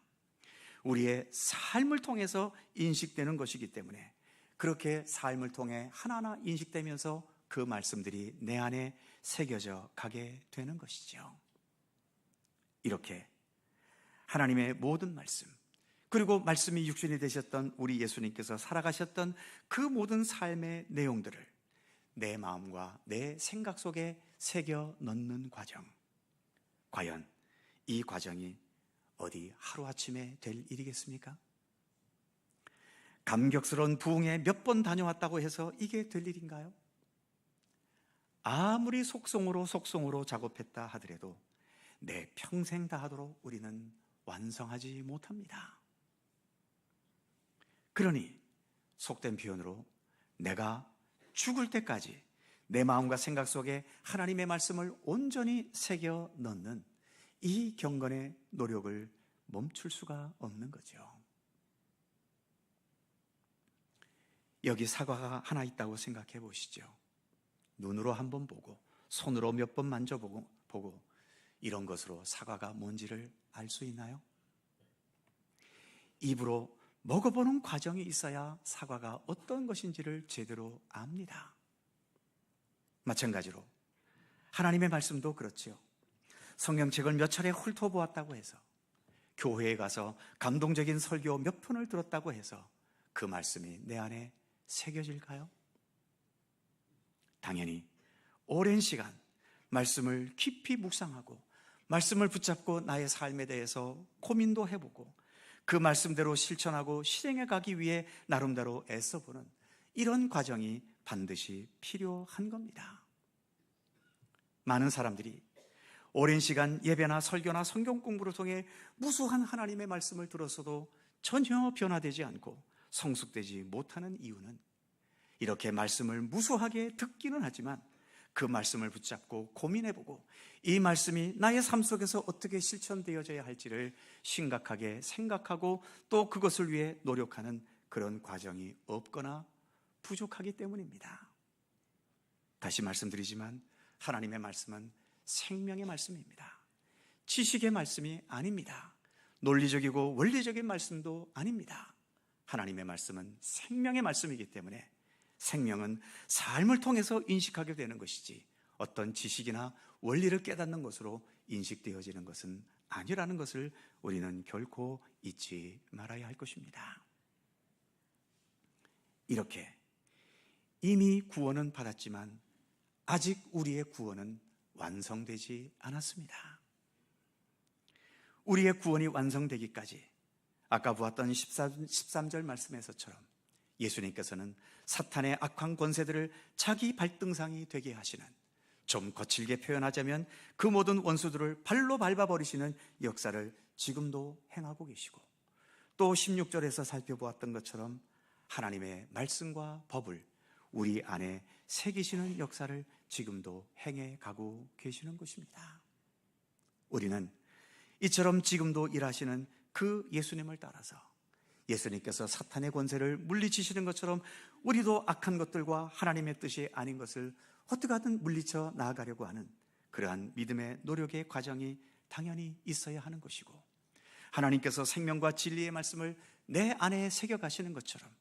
우리의 삶을 통해서 인식되는 것이기 때문에 그렇게 삶을 통해 하나하나 인식되면서 그 말씀들이 내 안에 새겨져 가게 되는 것이죠. 이렇게 하나님의 모든 말씀, 그리고 말씀이 육신이 되셨던 우리 예수님께서 살아가셨던 그 모든 삶의 내용들을 내 마음과 내 생각 속에 새겨 넣는 과정, 과연 이 과정이 어디 하루아침에 될 일이겠습니까? 감격스러운 부흥에 몇 번 다녀왔다고 해서 이게 될 일인가요? 아무리 속성으로 작업했다 하더라도 내 평생 다하도록 우리는 완성하지 못합니다. 그러니 속된 표현으로 내가 죽을 때까지 내 마음과 생각 속에 하나님의 말씀을 온전히 새겨 넣는 이 경건의 노력을 멈출 수가 없는 거죠. 여기 사과가 하나 있다고 생각해 보시죠. 눈으로 한번 보고 손으로 몇 번 만져보고 이런 것으로 사과가 뭔지를 알 수 있나요? 입으로 먹어보는 과정이 있어야 사과가 어떤 것인지를 제대로 압니다. 마찬가지로 하나님의 말씀도 그렇지요. 성경책을 몇 차례 훑어보았다고 해서, 교회에 가서 감동적인 설교 몇 편을 들었다고 해서 그 말씀이 내 안에 새겨질까요? 당연히 오랜 시간 말씀을 깊이 묵상하고 말씀을 붙잡고 나의 삶에 대해서 고민도 해보고 그 말씀대로 실천하고 실행해 가기 위해 나름대로 애써보는 이런 과정이 반드시 필요한 겁니다. 많은 사람들이 오랜 시간 예배나 설교나 성경 공부를 통해 무수한 하나님의 말씀을 들었어도 전혀 변화되지 않고 성숙되지 못하는 이유는, 이렇게 말씀을 무수하게 듣기는 하지만 그 말씀을 붙잡고 고민해보고 이 말씀이 나의 삶 속에서 어떻게 실천되어져야 할지를 심각하게 생각하고 또 그것을 위해 노력하는 그런 과정이 없거나 부족하기 때문입니다. 다시 말씀드리지만 하나님의 말씀은 생명의 말씀입니다. 지식의 말씀이 아닙니다. 논리적이고 원리적인 말씀도 아닙니다. 하나님의 말씀은 생명의 말씀이기 때문에 생명은 삶을 통해서 인식하게 되는 것이지 어떤 지식이나 원리를 깨닫는 것으로 인식되어지는 것은 아니라는 것을 우리는 결코 잊지 말아야 할 것입니다. 이렇게 이미 구원은 받았지만 아직 우리의 구원은 완성되지 않았습니다. 우리의 구원이 완성되기까지 아까 보았던 13절 말씀에서처럼 예수님께서는 사탄의 악한 권세들을 자기 발등상이 되게 하시는, 좀 거칠게 표현하자면 그 모든 원수들을 발로 밟아버리시는 역사를 지금도 행하고 계시고, 또 16절에서 살펴보았던 것처럼 하나님의 말씀과 법을 우리 안에 새기시는 역사를 지금도 행해 가고 계시는 것입니다. 우리는 이처럼 지금도 일하시는 그 예수님을 따라서 예수님께서 사탄의 권세를 물리치시는 것처럼 우리도 악한 것들과 하나님의 뜻이 아닌 것을 어떻게 하든 물리쳐 나아가려고 하는 그러한 믿음의 노력의 과정이 당연히 있어야 하는 것이고, 하나님께서 생명과 진리의 말씀을 내 안에 새겨가시는 것처럼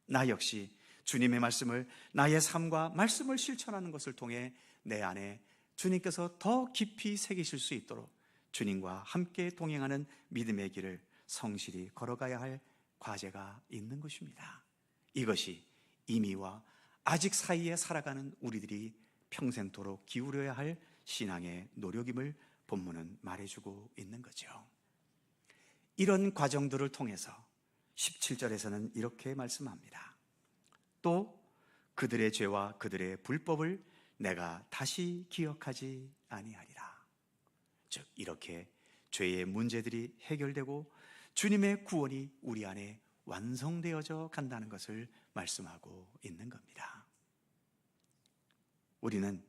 나 역시 주님의 말씀을 나의 삶과 말씀을 실천하는 것을 통해 내 안에 주님께서 더 깊이 새기실 수 있도록 주님과 함께 동행하는 믿음의 길을 성실히 걸어가야 할 과제가 있는 것입니다. 이것이 이미와 아직 사이에 살아가는 우리들이 평생토록 기울여야 할 신앙의 노력임을 본문은 말해주고 있는 거죠. 이런 과정들을 통해서 17절에서는 이렇게 말씀합니다. 또 그들의 죄와 그들의 불법을 내가 다시 기억하지 아니하리라. 즉 이렇게 죄의 문제들이 해결되고 주님의 구원이 우리 안에 완성되어져 간다는 것을 말씀하고 있는 겁니다. 우리는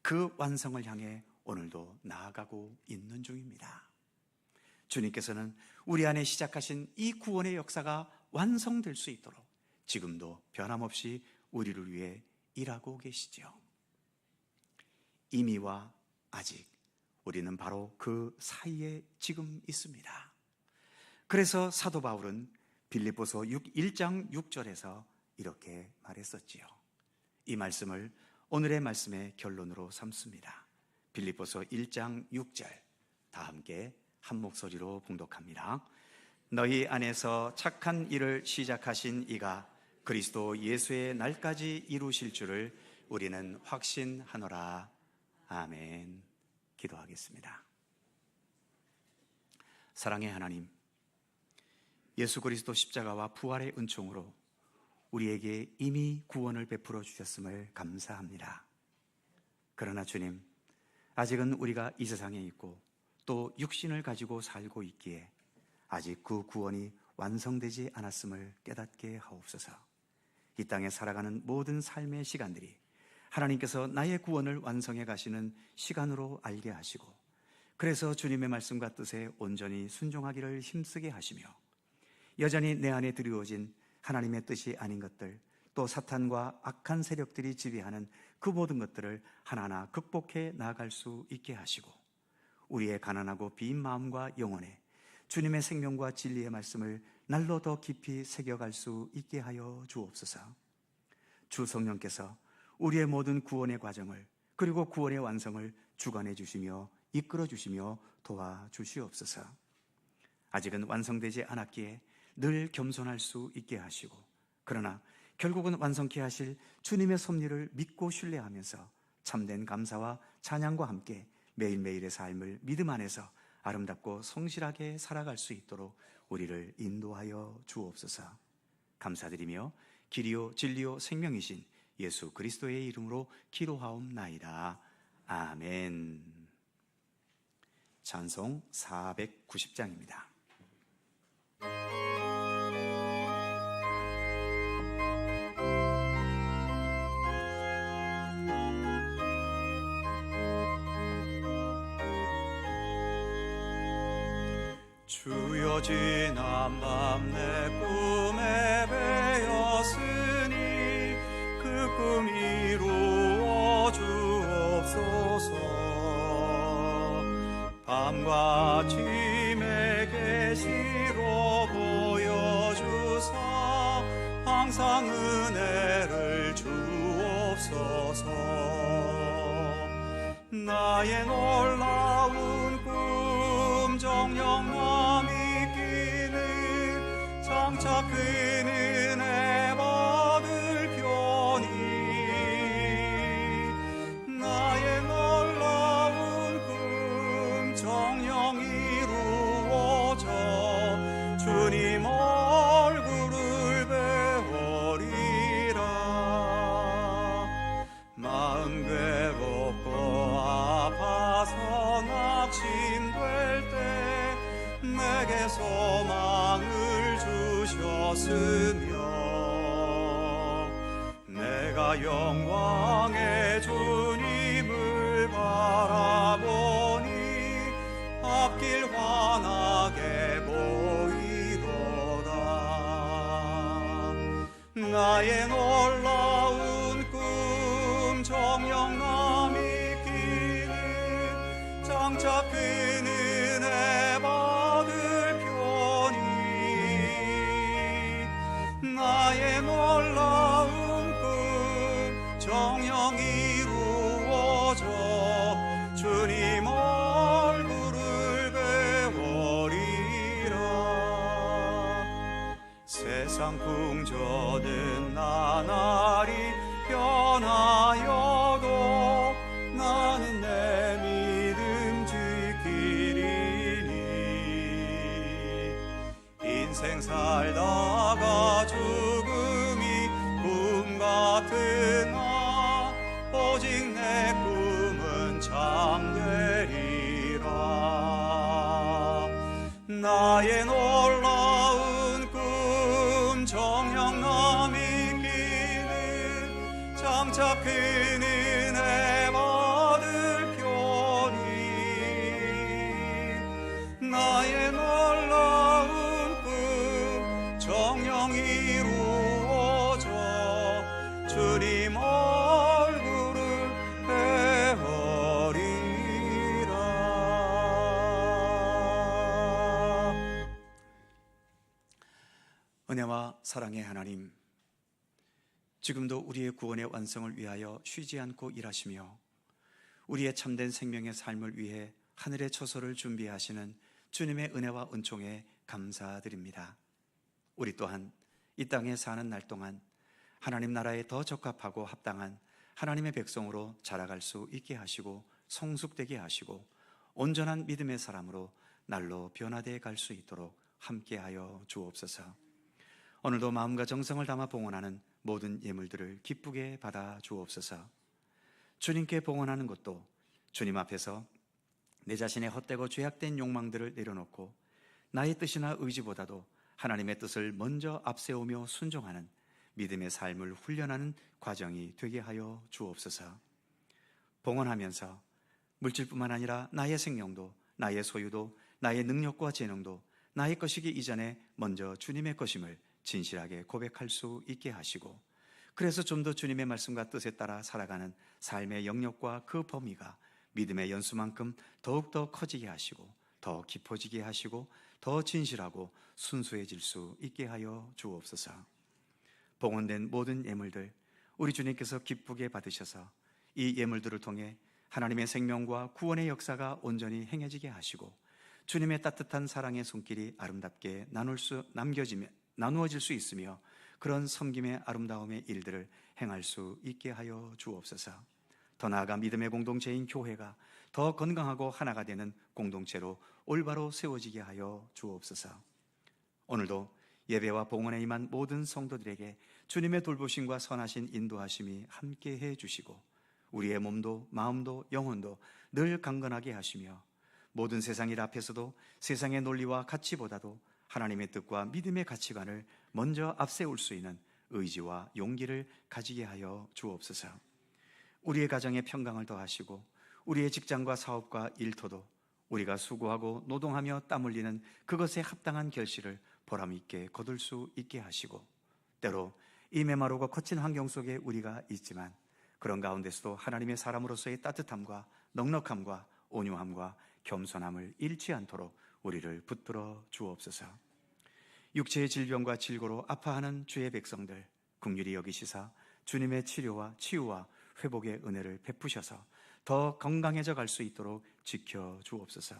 그 완성을 향해 오늘도 나아가고 있는 중입니다. 주님께서는 우리 안에 시작하신 이 구원의 역사가 완성될 수 있도록 지금도 변함없이 우리를 위해 일하고 계시죠. 이미와 아직, 우리는 바로 그 사이에 지금 있습니다. 그래서 사도 바울은 빌립보서 1장 6절에서 이렇게 말했었지요. 이 말씀을 오늘의 말씀의 결론으로 삼습니다. 빌립보서 1장 6절, 다 함께 한 목소리로 봉독합니다. 너희 안에서 착한 일을 시작하신 이가 그리스도 예수의 날까지 이루실 줄을 우리는 확신하노라. 아멘. 기도하겠습니다. 사랑의 하나님, 예수 그리스도 십자가와 부활의 은총으로 우리에게 이미 구원을 베풀어 주셨음을 감사합니다. 그러나 주님, 아직은 우리가 이 세상에 있고 또 육신을 가지고 살고 있기에 아직 그 구원이 완성되지 않았음을 깨닫게 하옵소서. 이 땅에 살아가는 모든 삶의 시간들이 하나님께서 나의 구원을 완성해 가시는 시간으로 알게 하시고, 그래서 주님의 말씀과 뜻에 온전히 순종하기를 힘쓰게 하시며, 여전히 내 안에 드리워진 하나님의 뜻이 아닌 것들, 또 사탄과 악한 세력들이 지배하는 그 모든 것들을 하나하나 극복해 나아갈 수 있게 하시고, 우리의 가난하고 빈 마음과 영혼에 주님의 생명과 진리의 말씀을 날로 더 깊이 새겨갈 수 있게 하여 주옵소서. 주 성령께서 우리의 모든 구원의 과정을, 그리고 구원의 완성을 주관해 주시며 이끌어 주시며 도와주시옵소서. 아직은 완성되지 않았기에 늘 겸손할 수 있게 하시고, 그러나 결국은 완성케 하실 주님의 섭리를 믿고 신뢰하면서 참된 감사와 찬양과 함께 매일매일의 삶을 믿음 안에서 아름답고 성실하게 살아갈 수 있도록 우리를 인도하여 주옵소서. 감사드리며 길이요 진리요 생명이신 예수 그리스도의 이름으로 기도하옵나이다. 아멘. 찬송 490장입니다. 주여 지난 밤 내 꿈에 배었으니 그 꿈 이루어 주옵소서. 밤과 아침의 계시로 보여주사 항상 은혜를 주옵소서. 나의 놀라운 꿈 정녕 남이기는 장차 그 은혜 받을 편이. 나의 놀라운 꿈 정녕 이루어져 주님 얼굴을 배우리라. 마음 괴롭고 아파서 낙심될 때 내게 소망을 주셨으며, 내가 영광의 주님을 바라보니 앞길 환하게 보이도다. 나의 놀라운 꿈 정녕 남이기는 장차 그 은혜 받을 편이. 나의 놀라운 꿈 정녕 이루어져 주님 얼굴을 배우리라. 세상 풍조는 나날이 변하여도 나는 내 믿음 지키리니. 인생 살다가 죽음이 꿈 같으나 오직 내 꿈은 참되리라. 나의 놀라운 꿈 정녕 남이기는 장차 그 은혜 받을 편이. 나의 놀라운 꿈 정녕 이루어져 주님 얼굴을 배우리라. 은혜와 사랑의 하나님, 지금도 우리의 구원의 완성을 위하여 쉬지 않고 일하시며 우리의 참된 생명의 삶을 위해 하늘의 처소를 준비하시는 주님의 은혜와 은총에 감사드립니다. 우리 또한 이 땅에 사는 날 동안 하나님 나라에 더 적합하고 합당한 하나님의 백성으로 자라갈 수 있게 하시고 성숙되게 하시고 온전한 믿음의 사람으로 날로 변화되어 갈 수 있도록 함께하여 주옵소서. 오늘도 마음과 정성을 담아 봉헌하는 모든 예물들을 기쁘게 받아 주옵소서. 주님께 봉헌하는 것도 주님 앞에서 내 자신의 헛되고 죄악된 욕망들을 내려놓고 나의 뜻이나 의지보다도 하나님의 뜻을 먼저 앞세우며 순종하는 믿음의 삶을 훈련하는 과정이 되게 하여 주옵소서. 봉헌하면서 물질뿐만 아니라 나의 생명도, 나의 소유도, 나의 능력과 재능도 나의 것이기 이전에 먼저 주님의 것임을 진실하게 고백할 수 있게 하시고, 그래서 좀 더 주님의 말씀과 뜻에 따라 살아가는 삶의 영역과 그 범위가 믿음의 연수만큼 더욱더 커지게 하시고, 더 깊어지게 하시고, 더 진실하고 순수해질 수 있게 하여 주옵소서. 봉헌된 모든 예물들 우리 주님께서 기쁘게 받으셔서 이 예물들을 통해 하나님의 생명과 구원의 역사가 온전히 행해지게 하시고, 주님의 따뜻한 사랑의 손길이 아름답게 나누어질 수 있으며, 그런 섬김의 아름다움의 일들을 행할 수 있게 하여 주옵소서. 더 나아가 믿음의 공동체인 교회가 더 건강하고 하나가 되는 공동체로 올바로 세워지게 하여 주옵소서. 오늘도 예배와 봉헌에 임한 모든 성도들에게 주님의 돌보심과 선하신 인도하심이 함께해 주시고, 우리의 몸도 마음도 영혼도 늘 강건하게 하시며, 모든 세상 일 앞에서도 세상의 논리와 가치보다도 하나님의 뜻과 믿음의 가치관을 먼저 앞세울 수 있는 의지와 용기를 가지게 하여 주옵소서. 우리의 가정에 평강을 더하시고, 우리의 직장과 사업과 일터도 우리가 수고하고 노동하며 땀 흘리는 그것에 합당한 결실을 보람있게 거둘 수 있게 하시고, 때로 이 메마르고 거친 환경 속에 우리가 있지만 그런 가운데서도 하나님의 사람으로서의 따뜻함과 넉넉함과 온유함과 겸손함을 잃지 않도록 우리를 붙들어 주옵소서. 육체의 질병과 질고로 아파하는 주의 백성들 긍휼히 여기시사 주님의 치료와 치유와 회복의 은혜를 베푸셔서 더 건강해져 갈 수 있도록 지켜 주옵소서.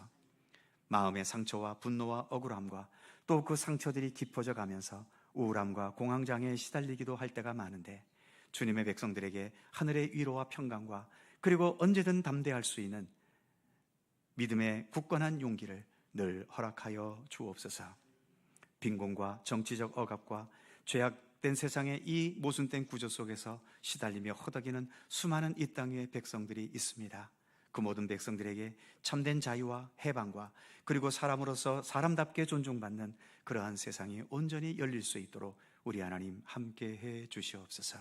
마음의 상처와 분노와 억울함과 또 그 상처들이 깊어져 가면서 우울함과 공황장애에 시달리기도 할 때가 많은데, 주님의 백성들에게 하늘의 위로와 평강과 그리고 언제든 담대할 수 있는 믿음의 굳건한 용기를 늘 허락하여 주옵소서. 빈곤과 정치적 억압과 죄악된 세상의 이 모순된 구조 속에서 시달리며 허덕이는 수많은 이 땅의 백성들이 있습니다. 그 모든 백성들에게 참된 자유와 해방과 그리고 사람으로서 사람답게 존중받는 그러한 세상이 온전히 열릴 수 있도록 우리 하나님 함께해 주시옵소서.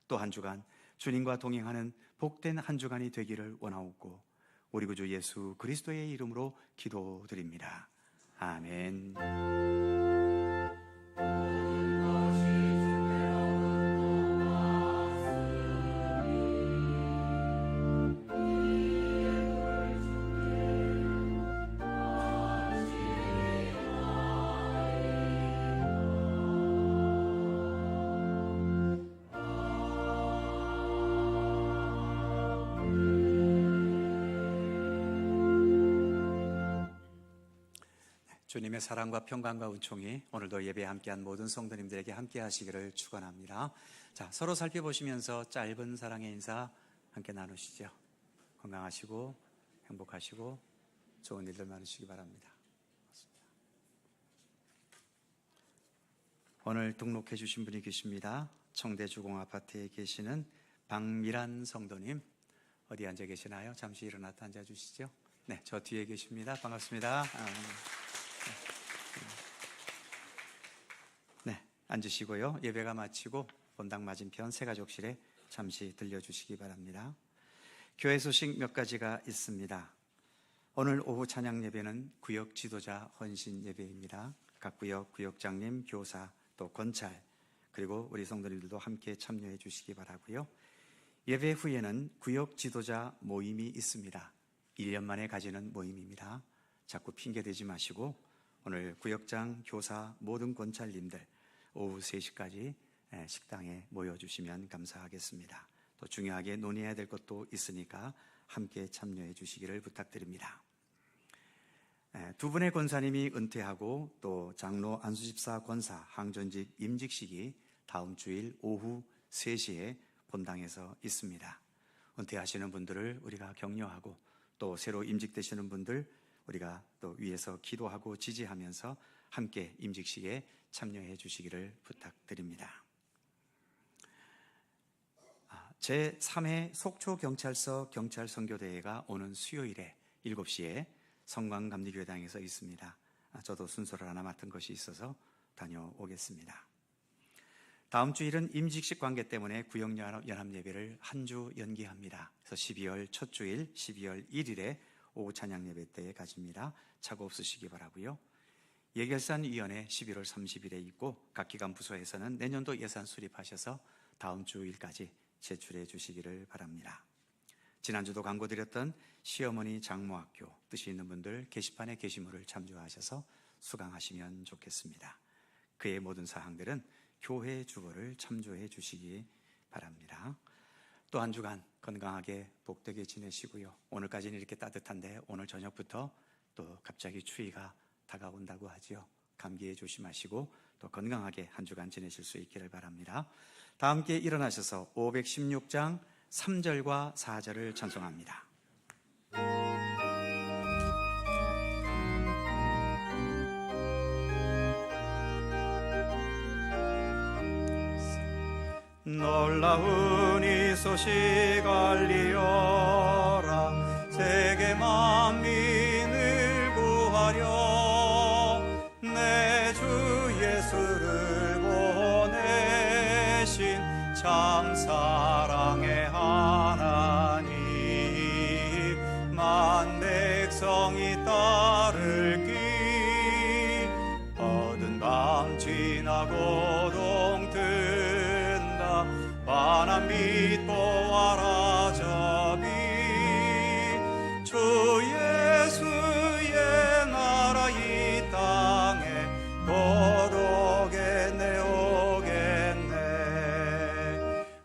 또 한 주간 주님과 동행하는 복된 한 주간이 되기를 원하옵고, 우리 구주 예수 그리스도의 이름으로 기도드립니다. 아멘. 주님의 사랑과 평강과 은총이 오늘도 예배에 함께한 모든 성도님들에게 함께 하시기를 축원합니다. 자, 서로 살펴보시면서 짧은 사랑의 인사 함께 나누시죠. 건강하시고 행복하시고 좋은 일들 많으시기 바랍니다. 오늘 등록해 주신 분이 계십니다. 청대주공아파트에 계시는 박미란 성도님, 어디 앉아 계시나요? 잠시 일어나서 앉아 주시죠. 네, 저 뒤에 계십니다. 반갑습니다. 네, 앉으시고요. 예배가 마치고 본당 맞은편 새가족실에 잠시 들려주시기 바랍니다. 교회 소식 몇 가지가 있습니다. 오늘 오후 찬양 예배는 구역 지도자 헌신 예배입니다. 각 구역장님, 교사, 또 권찰, 그리고 우리 성도님들도 함께 참여해 주시기 바라고요. 예배 후에는 구역 지도자 모임이 있습니다. 1년 만에 가지는 모임입니다. 자꾸 핑계대지 마시고 오늘 구역장, 교사, 모든 권찰님들 오후 3시까지 식당에 모여주시면 감사하겠습니다. 또 중요하게 논의해야 될 것도 있으니까 함께 참여해 주시기를 부탁드립니다. 두 분의 권사님이 은퇴하고 또 장로 안수집사 권사 항전직 임직식이 다음 주일 오후 3시에 본당에서 있습니다. 은퇴하시는 분들을 우리가 격려하고 또 새로 임직되시는 분들 우리가 또 위에서 기도하고 지지하면서 함께 임직식에 참여해 주시기를 부탁드립니다. 제3회 속초경찰서 경찰선교대회가 오는 수요일에 7시에 성광감리교회당에서 있습니다. 저도 순서를 하나 맡은 것이 있어서 다녀오겠습니다. 다음 주일은 임직식 관계 때문에 구역연합예배를 한 주 연기합니다. 그래서 12월 첫 주일 12월 1일에 오후 찬양예배 때에 가집니다. 착오 없으시기 바라고요. 예결산위원회 11월 30일에 있고 각 기관 부서에서는 내년도 예산 수립하셔서 다음 주일까지 제출해 주시기를 바랍니다. 지난주도 광고드렸던 시어머니 장모학교 뜻이 있는 분들 게시판에 게시물을 참조하셔서 수강하시면 좋겠습니다. 그의 모든 사항들은 교회 주보를 참조해 주시기 바랍니다. 또 한 주간 건강하게 복되게 지내시고요. 오늘까지는 이렇게 따뜻한데 오늘 저녁부터 또 갑자기 추위가 다가온다고 하지요. 감기에 조심하시고 또 건강하게 한 주간 지내실 수 있기를 바랍니다. 다 함께 일어나셔서 516장 3절과 4절을 찬송합니다. 놀라운 이 소식 알리어라. 세계 만민을 구하려 내 주 예수를 보내신 참 사랑의 하나님, 만 백성이 따를 길 어두운 밤 지나고 동튼다. 만한 빛 보아라 저비 주 예수의 나라 이 땅에 곧 오겠네 오겠네.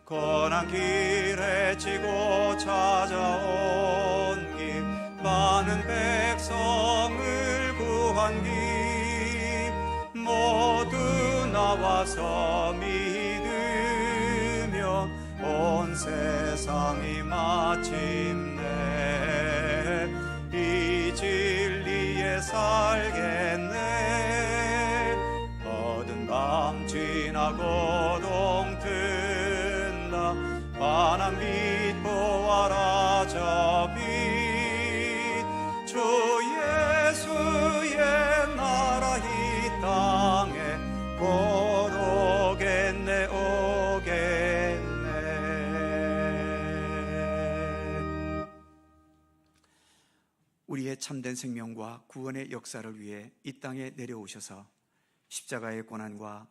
고난 길에 지고 찾아온 길 많은 백성을 구한 길 모두 나와서 온 세상이 마침내 이 진리에 살겠네. 어두운 밤 지나고 동튼다. 환한 빛 보아라 저 빛 주 예수의 나라 이 땅에 곧 오겠네 오겠네. 우리의 참된 생명과 구원의 역사를 위해 이 땅에 내려오셔서 십자가의 고난과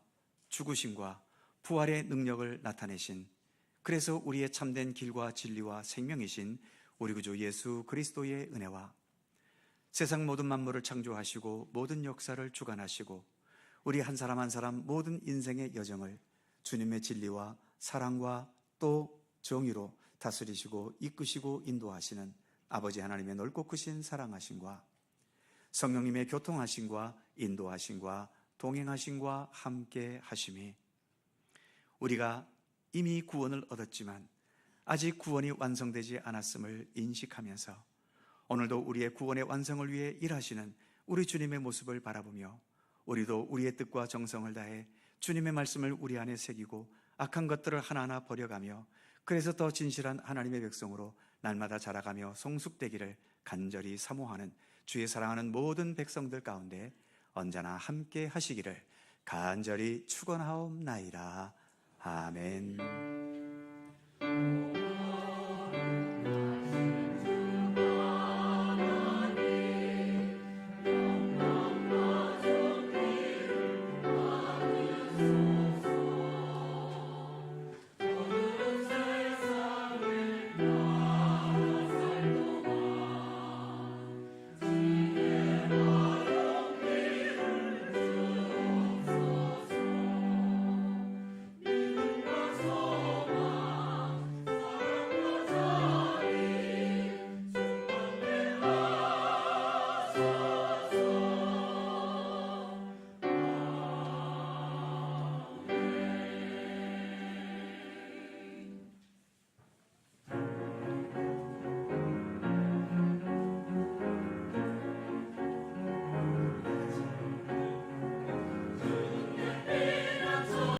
죽으심과 부활의 능력을 나타내신, 그래서 우리의 참된 길과 진리와 생명이신 우리 구주 예수 그리스도의 은혜와 세상 모든 만물을 창조하시고 모든 역사를 주관하시고 우리 한 사람 한 사람 모든 인생의 여정을 주님의 진리와 사랑과 또 정의로 다스리시고 이끄시고 인도하시는 아버지 하나님의 넓고 크신 사랑하심과 성령님의 교통하심과 인도하심과 동행하심과 함께 하심이 우리가 이미 구원을 얻었지만 아직 구원이 완성되지 않았음을 인식하면서 오늘도 우리의 구원의 완성을 위해 일하시는 우리 주님의 모습을 바라보며 우리도 우리의 뜻과 정성을 다해 주님의 말씀을 우리 안에 새기고 악한 것들을 하나하나 버려가며 그래서 더 진실한 하나님의 백성으로 날마다 자라가며 성숙되기를 간절히 사모하는 주의 사랑하는 모든 백성들 가운데 언제나 함께 하시기를 간절히 축원하옵나이다. 아멘.